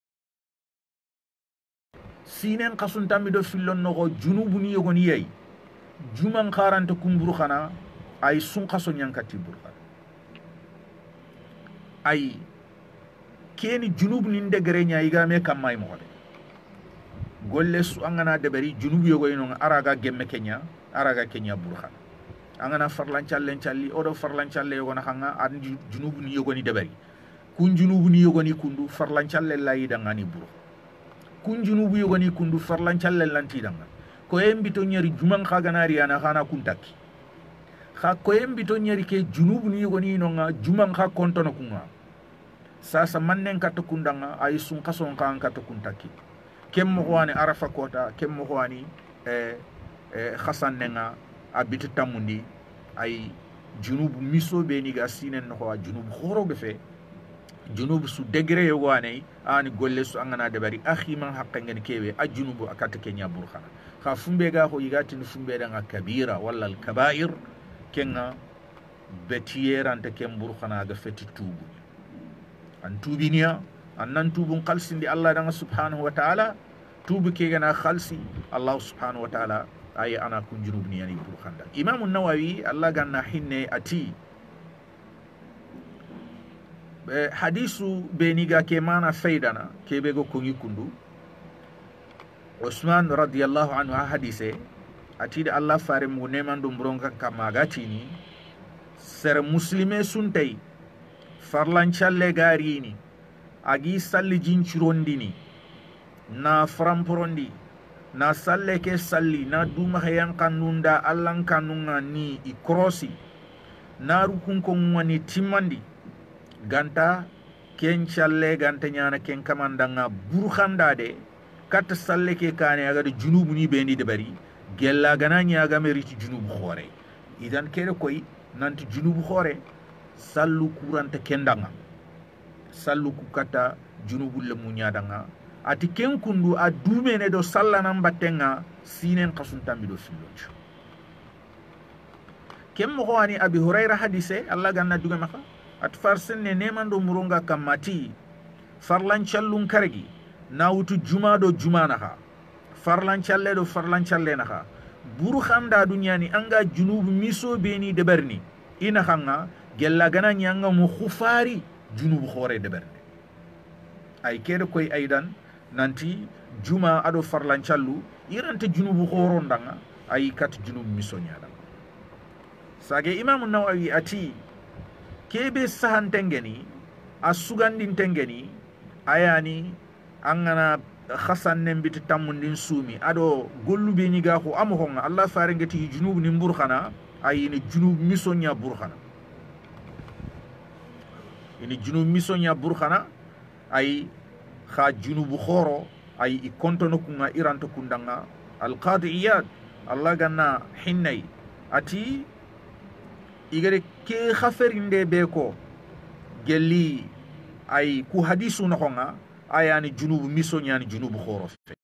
sinen kasun tammi do fillon no junubu ni yogoni yayi juman kharanta kum burkhana ay sun kaso nyankati burkhana ay keni junubu ni ndegere nya iga me kamay mo golle su angana debari junubu yogoy no araga gemme kenya burkhana angana farlancallen calli odo farlancalle yogona hanga an junubu ni yogoni debari kun junubu ni yogoni kundu farlancalle layi dangani buru kun junubu yogoni kundu farlancalle lanti danga ko embito nyari juman khaganari ana khana kuntaki kha ko embito nyari ke junubu ni yogoni no nga juman kha kontono kunga sasa mannen kato kundanga ay sun kason kan kato kuntaki kemmo wani arafa kota kemmo wani khasan nenga abiti tamundi ay junubu miso be ni ga sinen no wa junubu khoro be fe junubu su degré yo wane ani golle su angana de bari akhi man hakka ngene kewe a junubu akata kenya burkhana kha fumbe ga ko yigati no fumbe da nga kabira wala al kaba'ir kenga betiyerante kem burkhana ga feti tubu an tubinia annan tubun qalsindi Allah da subhanahu wa ta'ala tubu ke gana khalsi Allah subhanahu wa ta'ala ay ana kun junub ni yani burkhanda imam an-nawawi Allah ganna hinne ati hadisu beniga ke mana faydana kebe go kungi kundu Usman radiyallahu anhu hadise ati da Allah fare mu neman dum bronga kamaga tini ser muslime suntai farlan challe garini agi salli jinchirondini na framporondi na salle ke salli na duma hayan kanunda allan kanunga ni ikrosi na rukun ko wani timandi ganta ken challe ganta nyana ken kamandanga burkhanda de kat salle ke kane aga de junubu ni bendi de bari gella gananya aga meriti junubu khore idan kere koy nanti junubu khore sallu kuranta kendanga sallu ku kata junubu le munyadanga ati ken kundu a dumene do sallanan battenga sinen qasun tambido fillojo kem mo wani abi hurayra hadise Allah ganna duga maka at farsenne nemando murunga kamati farlan challun kargi nawutu juma do juma naha farlan challe do farlan challe naha buru khanda dunyani anga junubu miso beni de berni ina khanga gella gana nyanga mu khufari junubu khore de berni ay kede koy aydan nanti juma ado farlan challu irante junubu khoro ndanga ay kat junubu misonya danga sage imam an-nawawi ati kebe sahan tengeni asugandin tengeni ayani angana khasan nembiti tamundin sumi ado gollube ni ga ko amohonga Allah farengeti junubu ni burkhana ay ni junubu misonya burkhana ini junubu misonya burkhana ay kha junubu khoro ay I kontono kunga iranto kundanga al qadiyat Allah ganna hinnay ati igere ke khaferinde be ko gelli ay ku hadisu no khonga ayani junubu misonyani junubu khoro fe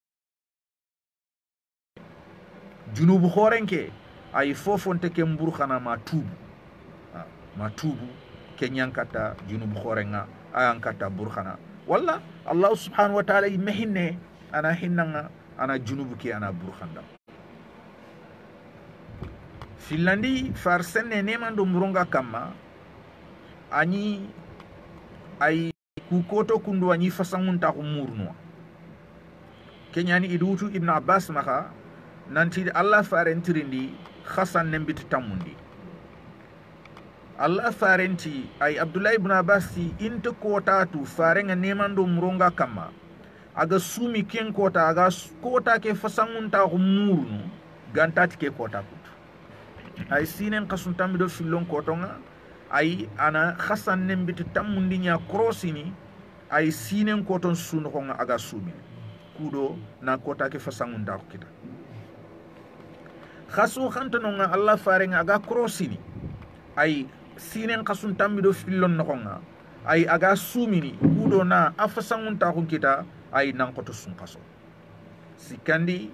junubu khorenke ay fofonte ke mburkhana ma tubu kenyankata junubu khorenga ayankata burkhana walla Allah subhanahu wa ta'ala mehinne ana hinnanga ana junubu ki ana burkhanda filandi farsenne nemando murunga kama ani ay kukoto kundu ani fasangunta umurno kenyani idutu ibn Abbas maka nanti Allah farentirindi khasan nembit tamundi Allah farenti ay Abdullah ibn Abbas inte kota tu farenga nemando murunga kama aga sumi ken kota aga kota ke fasangunta umurno gantati ke kota kutu ay sinen kasuntambi do fillon kotonga ay ana khasan nembit tamundi nya krosini ay sinen koton suno ko aga sumi kudo na kota ke fasangun da kita khasu khantono nga Allah farenga aga crossini ay sinen khasun tambido fillon no nga ay aga sumini kudo na afasangun ta kita ay nan koto sun kaso sikandi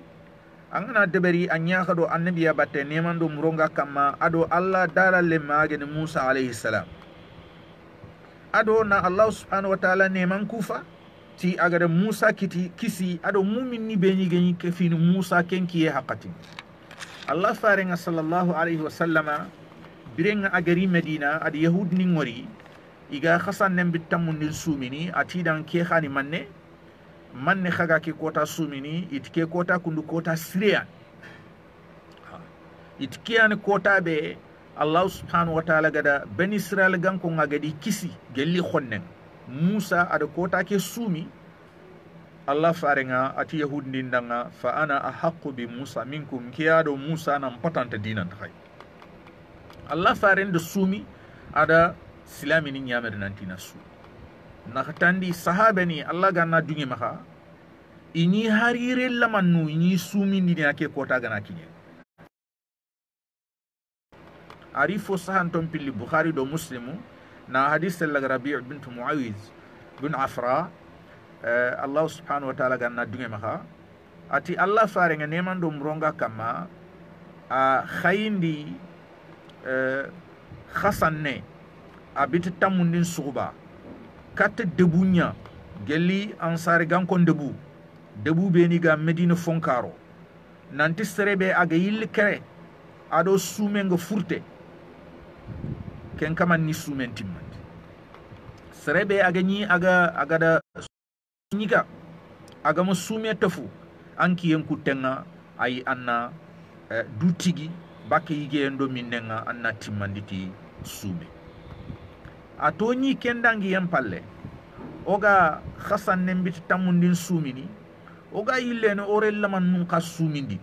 angana deberi anya khado annabiya batte nemando muronga kama ado Allah dala le magene Musa alayhi salam ado na Allah subhanahu wa ta'ala neman kufa ti agada Musa kisi ado mumin ni benyi genyi kefini Musa kenkiye hakati Allah farenga sallallahu alayhi wa sallama birenga agari Medina adi yahud ni ngori iga khasan nem bitamun nil sumini ati dan ke khani manne khaga ke kota sumini itike kota kundu kota siriya itike an kota be Allah subhanahu wa ta'ala gada ben Israel gan ko ngagadi kisi gelli khonnen Musa ada kota ke sumi Allah farenga ati yahud ndanga fa ana ahaqqu bi Musa minkum kiyado Musa nan patanta dinan tay Allah faren de sumi ada silami ni nyamer nantina su nakatandi sahaba ni Allah ganna dungi maka ini harire lamannu ini sumi ni ake kota gana kinye arifo sahan ton pilli Bukhari do Muslimu na hadith laga Rabi' bint Muawiz bin Afra Allah subhanahu wa ta'ala ganna dungi maka ati Allah farenga neman do mronga kama a khayindi khasanne abit tamundin suba kat debunya gelli ansar gankon debu beni ga Medina fonkaro nanti serebe aga yil kere ado sumenga furte ken kaman ni sumenti mandi serebe aga ni aga da nyika aga mo sume tafu anki yenku tenga ay anna dutigi bakke yige endo minnenga anna timmanditi sume atoni kendangi yampalle oga khasan nembit tamundin sumini oga yille no orel laman nun ka sumindi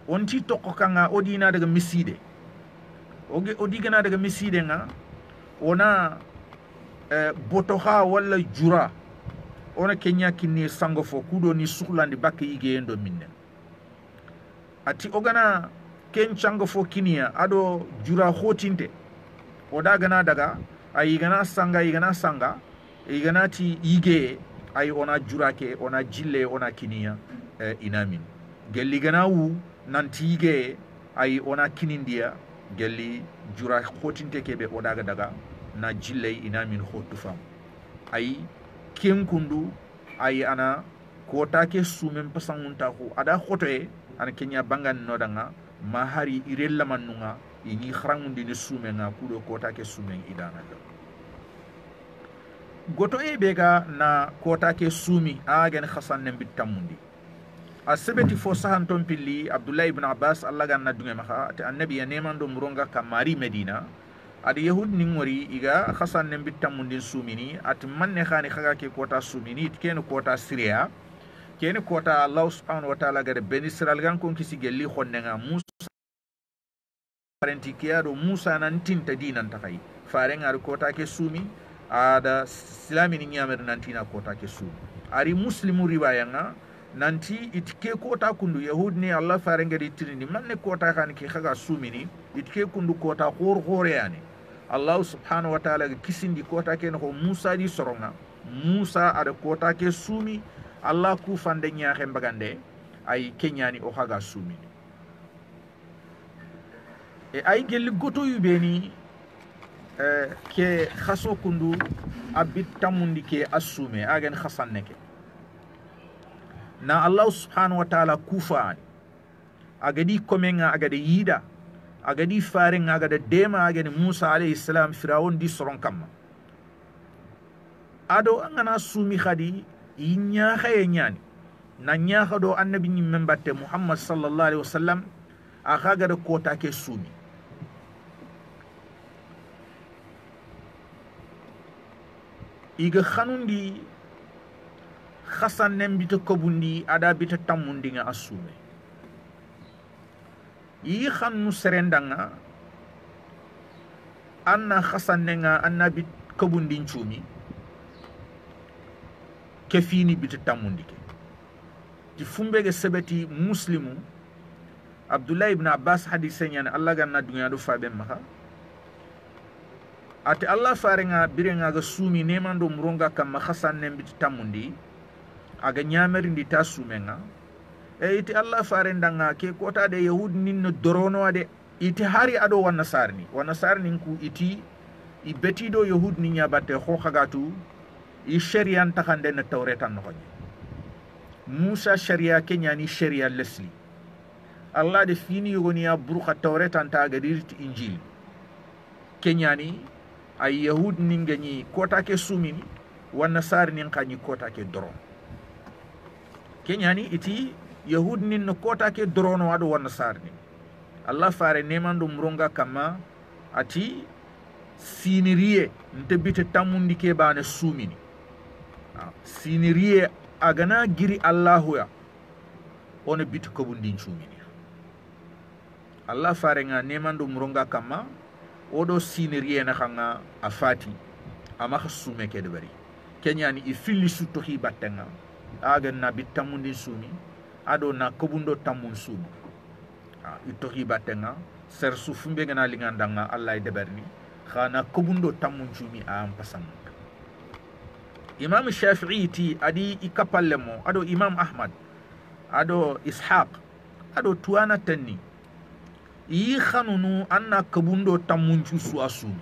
onti tokko kanga odina daga miside odigana daga miside nga ona botoha wala jura ona kenya kinni sango fo kudo ni suklandi bakke yige endo minne ati ogana ken chango fo kinia ado jura hotinte oda gana daga ay igana sanga igana ti ige ay ona jurake ona jille ona kinia inamin gelli gana wu nanti ige ay ona kinindia gelli jura khotinte kebe oda daga na jille inamin khotu fam ay kenkundu ay ana kota ke sumem pasangunta ko ada khotoe ana kenya bangan nodanga mahari irella manunga ini khrangundi ni sumenga kudo kota ke sumen idana do goto e bega na kota ke sumi agen khasan nem bitamundi asbeti fo sahan ton pilli Abdullah ibn Abbas Allah ganna dunga maka te annabi ya nemando muronga kamari Medina adi yahud ni ngori iga khasan nem bitamundi sumini at manne khani khaga ke kota sumini ken kota Syria ken kota Allah subhanahu wa ta'ala gade ben Israel gan kon kisi gelli khonnenga Musa parenti kiado Musa nan tinta dinan takai farenga kota ke sumi ada silami ni nyamer nantina kota ke sumi ari muslimu riwayanga nanti itike kota kundu yahud ni Allah farenga di tirini manne kota kan ki khaga sumi ni itike kundu kota khore yani Allah subhanahu wa ta'ala kisindi kota ke no Musa di soronga Musa ada kota ke sumi Allah ku fande nyaaxe mbagande ay kenyani o khaga sumi e ay gel goto yu beni ke khaso kundu abit tamundi ke asume agen khasan neke na Allah subhanahu wa ta'ala kufa agadi komenga agade yida agadi farenga agade dema agade Musa alayhi salam firawon di soron kam ado angana sumi khadi inya khaye nyani na nya khado annabi ni membatte Muhammad sallallahu alaihi wasallam akhaga de kota ke sumi iga khanundi khasan nembita kobundi ada bita tamundi nga asume yi khanu serendanga anna khasan nga anna bit kobundi chumi kefini bit tamundike ti fumbege sebeti muslimu Abdullah ibn Abbas hadise nyane Allah ganna dunya do fabe maka ate Allah farenga birenga ga sumi nemando muronga kam khasan nembit tamundi aga nyamerindi ta sumenga e iti Allah farendanga ke kota de yahud nin dorono ade iti hari ado wana sarni ku iti i betido yahud ni nyabate kho khagatu i sharian takhande na tawretan no Musa sharia kenyani sharia lesli Allah de fini yogoni ya burukha tawretan ta gadirti injil kenyani ay yahud ningani kota ke sumini wana sarni nkani kota ke doron kenyani iti yahud nin no kota ke dorono ado wana sarni Allah fare nemando muronga kama ati siniriye ntebite tamundi ke bane sumini siniriye agana giri Allahu ya one bit ko bundin sumini Allah fare nga nemando muronga kama odo siniriye na khanga afati ama khasume ke debari kenyani ifili sutohi batenga aga na bit tamundi sumi ado na kobundo tamun sumi itohi batenga ser sufumbe ngana lingandanga Allah deberni khana kobundo tamun sumi am pasang Imam Shafi'i ti adi ikapallemo ado Imam Ahmad ado Ishaq ado tuana tanni yi khanunu anna kobundo tamun su asumi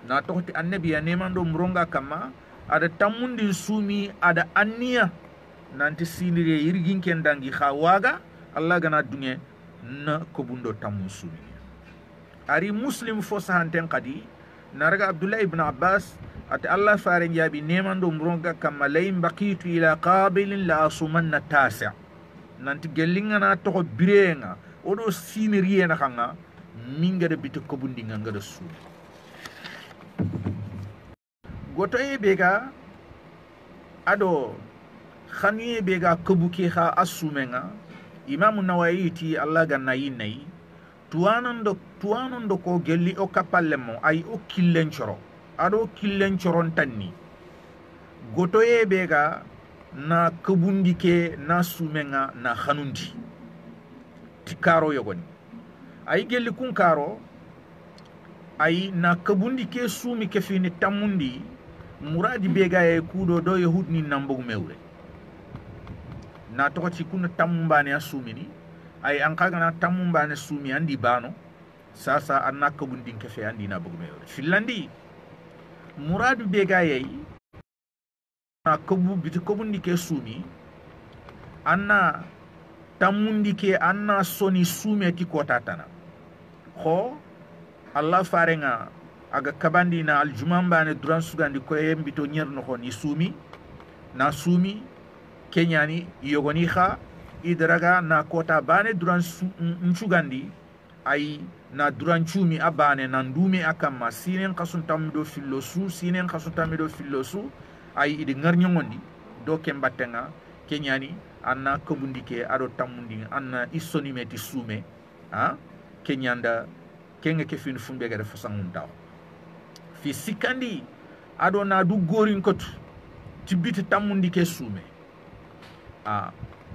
na tohti annabi ya nemando mronga kama ada tamundi sumi ada anniya nanti sinire yirgin ken dangi khawaga Allah gana dunye na kobundo tamun sumi ari muslim fo sahanten qadi naraga Abdullah ibn Abbas ati Allah faren jabi nemando mronga kama layim baqitu ila qabilin la asumanna tasi' nanti gelinga na to birenga odo siniriye na khanga minga de bit kobundi nga da sumi goto e bega ado khaniye bega kubuki kha asumenga Imam Nawawi ti Allah ganna yinai tuanando ko gelli o kapallemo ay o killencoro ado killencoron tanni goto e bega na kubundi ke na sumenga na khanundi ti karo yogoni ay gelli kun karo ay na kubundi ke sumi ke fini tamundi muradi bega e kudo do yahud ni nambugo mewre na tokoti kuna tamumbane asumini ay ankaga na tamumbane sumi andi bano sasa anna kabundi ke fe andi na bugo mewre filandi muradi bega e na kabu biti kabundi ke sumi anna tamundi ke anna soni sumi ti kota tana kho Allah farenga aga kabandi na aljumamba ne duran sugandi ko yembito nyerno ko ni sumi na sumi kenyani yogoni kha idraga na kota bane duran sugandi ay na duran chumi abane na ndumi akama sinen kasun tamido filosu sinen kasun tamido filosu ay idi ngarnyondi do kembatenga kenyani anna kobundike ado tamundi anna isoni meti sume kenyanda kenga ke fin fumbe ga fasangun taw fi sikandi ado na du gorin kotu tibiti tamundi ke sume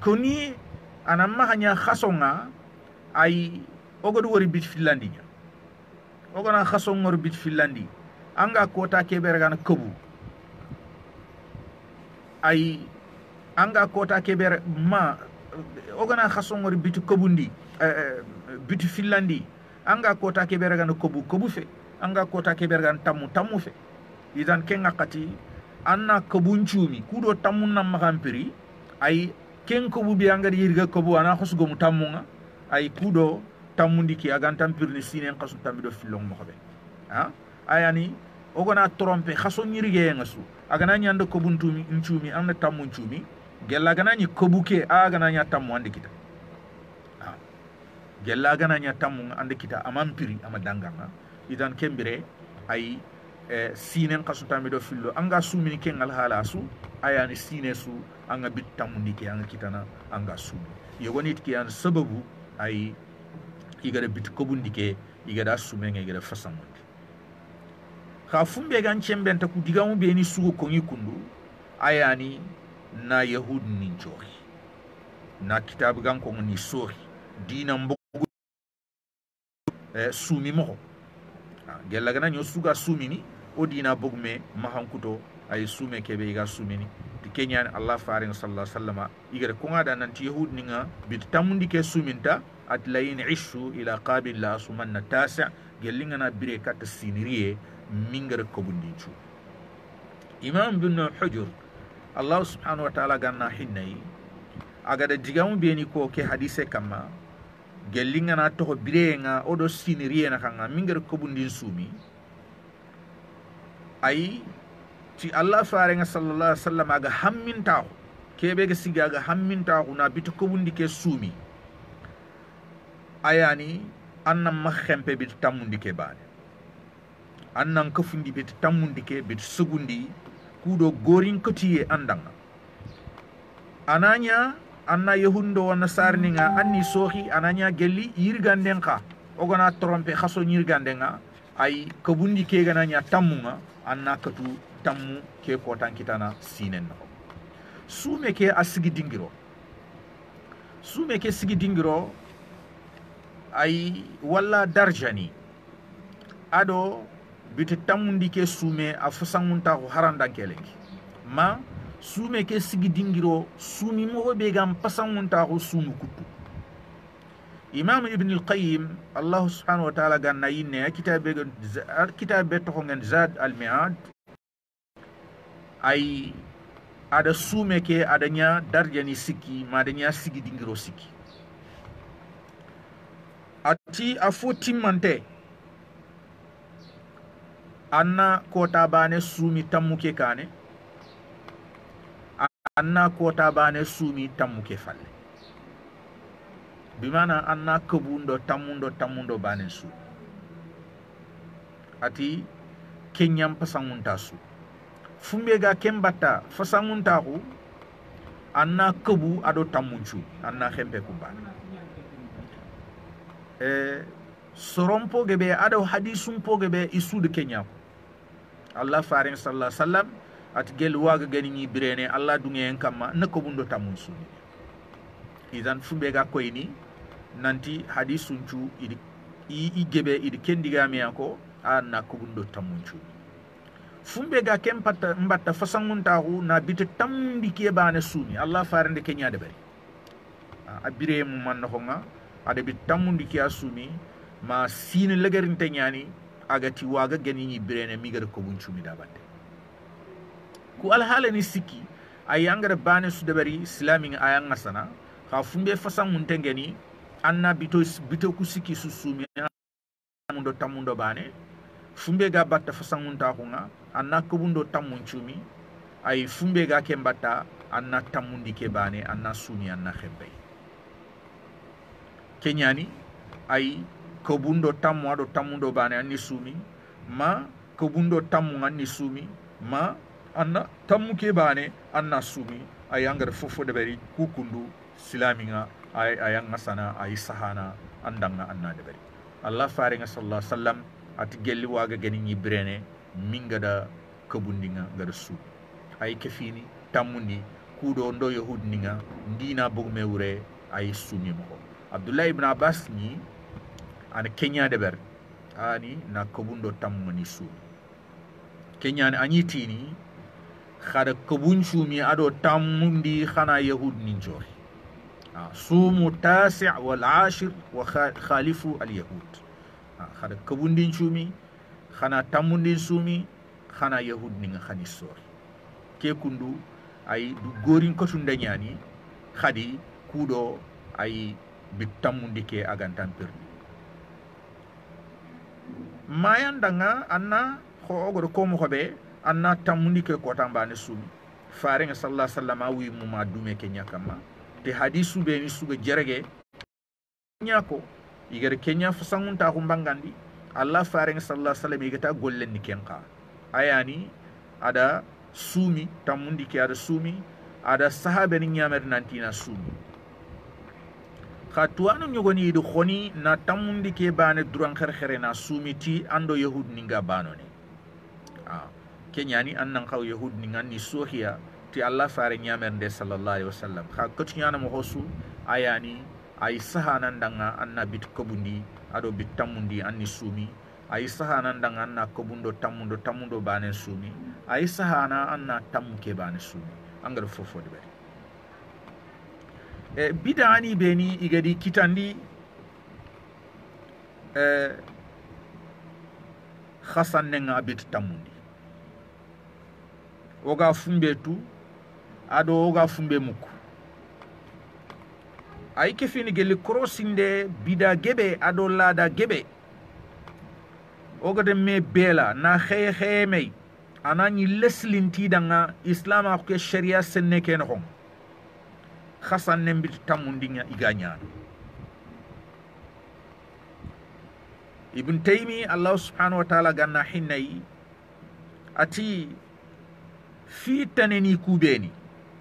koni anamma hanya khasonga ay ogodu wori bit filandi ogona khasonga wori bit filandi anga kota ke bergana kobu ay anga kota ke ber ma ogona khasonga wori bit kobundi bit filandi anga kota ke bergana kobu fe anga kota ke bergan tamu fe idan kenga kati anna kobuncumi kudo tamu nam magampiri ay ken kobu bi anga yirga kobu ana khosgo mu tamunga ay kudo tamundi ki agan tampirni sinen khasu tamido filong mo xobe ayani ogona trompe khaso nyirige ngasu agana nyanda kobuntumi ncumi amna tamu ncumi gella gana ni kobuke agana nya tamu ande kita gella gana nya tamu ande kita amampiri amadanganga idan kembire ay sinen khasu tamido fillo anga sumini kengal halasu ayani sine su anga bit tamundi ke anga kitana anga sumi yogonit ki an sababu ay igada bit kobundi ke igada sumenga igada fasamundi kha fumbe gan chembenta ku digamu be ni sugo ko ngikundu ayani na yahud nin jori na kitab gan ko ni sori dina mbogu sumi mo gella gana nyo suga sumi ni o dina bogme mahankuto ay sume kebe iga sumi ni ti kenyan Allah faring sallallahu alaihi wasallam igere ko ngada nan ti yahud ninga bit tamundi ke suminta at layin ishu ila qabil la sumanna tasi' gellinga na bire kat siniriye mingar ko bundinchu imam ibn hujur Allah subhanahu wa ta'ala ganna hinnayi aga da digamu beni ko ke hadise kama gellinga na to bire nga odo siniriye na kanga mingar ko bundin sumi ay ti Allah farenga sallallahu alaihi wasallam aga hamminta kebe ga siga aga hamminta na bit ko bundi ke sumi ayani annan makhempe bit tamundi ke bane annan kafundi bit tamundi ke bit sugundi kudo gorin kotiye andanga ananya anna yahundo wana sarninga anni sohi ananya gelli yirgandenka ogona trompe khaso yirgandenga ay kabundi ke gananya tamunga anna katu tammu ke kotan kitana sinen no sume ke asigi dingiro ay walla darjani ado biti tamundi ke sume a fasangunta ko harandankelenki ma sume ke sigi dingiro sumi mo be gam pasangunta ko sumu kuttu imam ibn al-qayyim Allah subhanahu wa ta'ala ganna yinne kitabe to ngen zad al-mi'ad ay ada sume ke adanya darjani siki madanya sigi dingiro siki ati afoti mante anna kota bane sumi tammuke kane anna kota bane sumi tammuke falle bimana anna kabundo tamundo bane su ati kenyam pasangunta su fumbe ga kembata fasangunta ku anna kabu ado tamunchu anna khempe kubana sorompo gebe ado hadisum po gebe isude kenya Allah faring sallallahu alaihi wasallam at gel waga gani ni birene Allah dungen kama nako bundo tamun suni idan fumbe ga koyni nanti hadisun cu idi gebe idi kendiga me ko an nako bundo tamun cu fumbe ga kempata mbatta fasangunta hu na bitu tamdi ke bane suni Allah farande kenya de bari abire mu man no nga ada bit tamundi ke asuni ma sine legarinte nyani agati waga gani ni birene migar ko bunchu mi dabande ku alhala ni siki ayangara bane su dabari islami ayang asana ka fumbe fasan munte ngeni anna bito ku siki susumi mundo tamundo bane fumbe ga batta fasan munta hunga anna ko bundo tamunchumi ay fumbe ga kembata anna tamundi ke bane anna sumi anna khembe kenyani ay kobundo tammu ado tamundo bane anni sumi ma kobundo tammu anni sumi ma anna tammu ke bane anna sumi ay angar fofo de bari kukundu silaminga ay ayanga sana ay sahana andanga anna de bari Allah faringa sallallahu alaihi wasallam ati gelli waga gani ni brene mingada kobundinga ngada su ay kefini tamundi kudo ndo yahudninga ndina bogme wure ay sumi mo Abdullah ibn Abbas ni ana Kenya de ber ani na kobundo tammu ni su Kenya ni anyiti ni khada kobun sumi ado tammundi khana yahud ni jori sumu tasi' wal 'ashir wa khalifu al yahud khada kobundin sumi khana tammundin sumi khana yahud ni khani sori ke kundu ay du gorin ko tunda nyani khadi kudo ay bitamundi ke agantan perdi mayandanga anna ko ogoro ko mo hobe anna tamundi ke ko tambane sumi farenga sallallahu alaihi wasallam wi mu ma dume ke nyakama te hadisu be ni suga jerege nyako igere kenya fasangunta ko mbangandi Allah farenga sallallahu alaihi wasallam igata gollen ni kenka ayani ada sumi tamundi ke ada sumi ada sahabe ni nyamer nantina sumi khatuanu nyogoni du khoni na tamundi ke bane duran khere na sumiti ando yahud ninga banone kenyani annan kaw yahud ninga ni sohiya ti Allah fare nyamerde sallallahu alaihi wasallam kha kotinyana mo hosu ayani ay sahanan danga anna bit kobundi ado bit tamundi anni sumi ay sahana ndanga anna kobundo tamundo bane sumi ay sahana anna tamuke bane sumi angar fofo de bari bidani beni igadi kitandi khasan nenga bit tamundi oga fumbe tu ado oga fumbe muku ay kefini geli crossinde bida gebe ado lada gebe ogade me bela na kheye me anani leslinti danga islam ko sharia senne ken xom khasan nembi tamundinya iganya ibn taymi allah subhanahu wa ta'ala ganna hinay ati fi taneni kubeni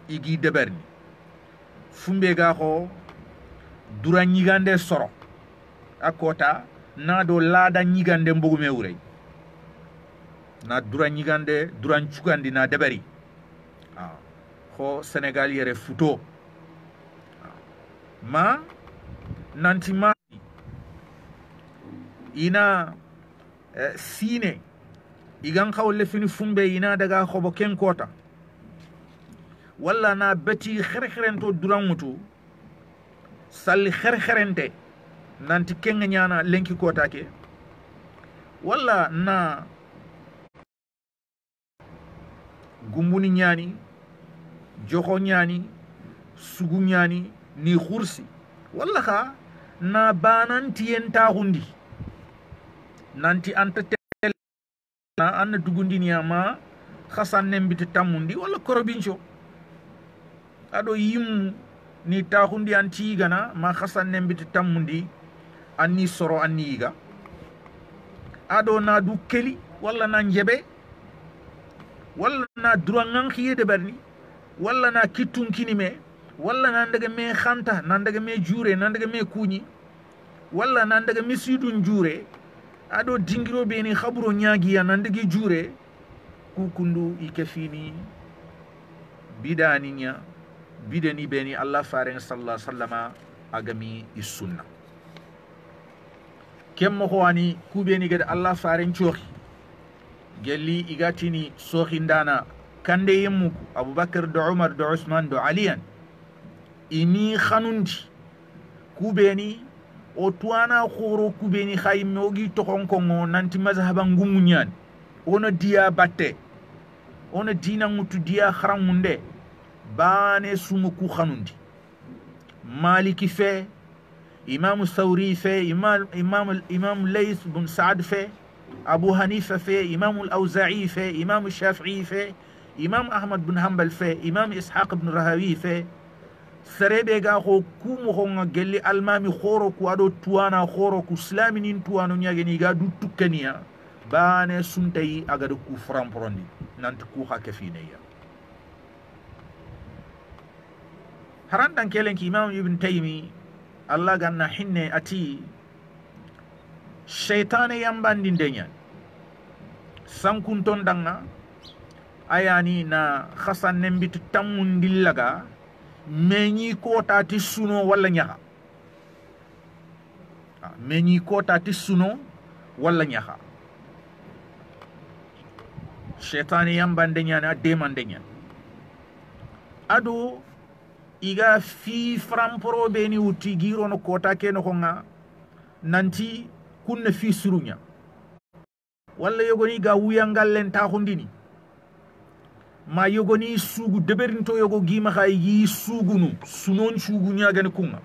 igi deberni fumbe ga ko dura nyigande soro akota na do laada nyigande mbogume wurey na dura nyigande duran cugandi na debari ko Senegal yere futo ma nanti ma ina sine igan khawle fini fumbe ina daga khobo ken kota walla na beti khere-kherento duran mutu salli khere-kherente nanti kenga nyana lenki kota ke walla na gumbuni nyani joko nyani sugu nyani ni khursi walla ka na bananti enta hundi nanti anta na anna dugundi nyama khasan nembiti tamundi walla korobincho ado yim ni tahundi anti gana ma khasan nembiti tamundi anni soro anni yiga ado na du keli walla na njebe walla na durangan khiyede berni walla na kitun kinime walla na ndaga me khanta na ndaga me jure na ndaga me kunyi walla na ndaga misidun jure ado dingiro beni khaburo nyaagi ya na ndagi jure kukundu ikefini bidani nya bidani beni allah faring sallallahu alaihi wasallama agami isunna kemmo ko wani kubeni gade allah faring choxi gelli igatini soxindana kande yemmuku abubakar do umar do usman do aliyan ini khanundi kubeni o tuana khoro kubeni khayme ogi tokonkongo nanti mazhaba ngumunyan ono dia batte ono dina mutu dia kharamunde bane sumu ku khanundi maliki fe imam thawri fe imam lays bin sa'd fe abu hanifa fe imam al-awza'i fe imam shafi'i fe imam ahmad bin hanbal fe imam ishaq bin rahawi fe serebe ga ko kumo honga gelli almami khoro ku ado tuana khoro ku islaminin tuano nyageni ga du tukkaniya bane suntayi aga do ku framprondi nanti ku hakefineya harandan kelenki imam ibn taymi allah ganna hinne ati shaytane yambandi ndenya sankunton danga ayani na khasan nembit tamundillaga meñi kota ti suno wala ñaxa meñi kota ti suno wala ñaxa shaytani yambande ñana demande ñan ado iga fi framporo beni wuti girono kota ke no nga nanti kunne fi surunya wala yogoni ga wuyangal len ta hundini ma yogoni sugu deberinto yogo gima khay yi sugunu sunon sugunya gane kunga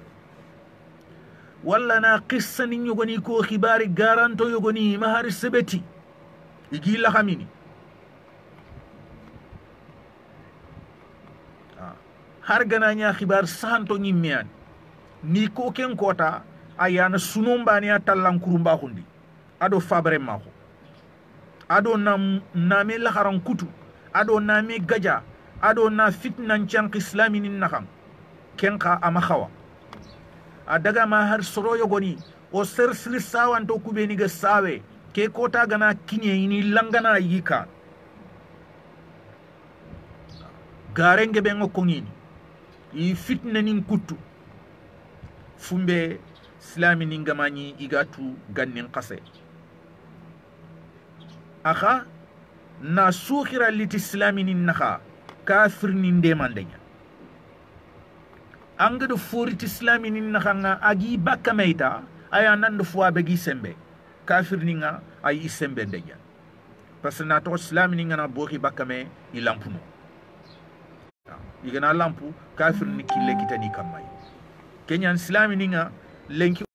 walla na qissa ni yogoni ko khibari garanto yogoni mahari sebeti igi la xamini har gana nya khibar santo nyimmian ni ko ken kota ayana sunon bani atallan kurumba hundi ado fabre mako ado na me la haran kutu ado na me gaja ado na fitnan cank islami nin nakam kenka ama khawa adaga ma har soro yogoni o sersli sawan to kubeni ga sawe ke kota gana kinye ini langana yika garenge be ngokongini i fitna nin kuttu fumbe islami nin gamani igatu gannin qase akha na sukhira lit islami nin nakha kafir nin de mandenya angado forit islami nin nakha agi bakameita aya nan fo be gi sembe kafir ninga ay isembe ndenya parce na to islami ninga na boki bakame ilampuno igana lampu kafir ni kille kitani kamay kenyan islami ninga lenki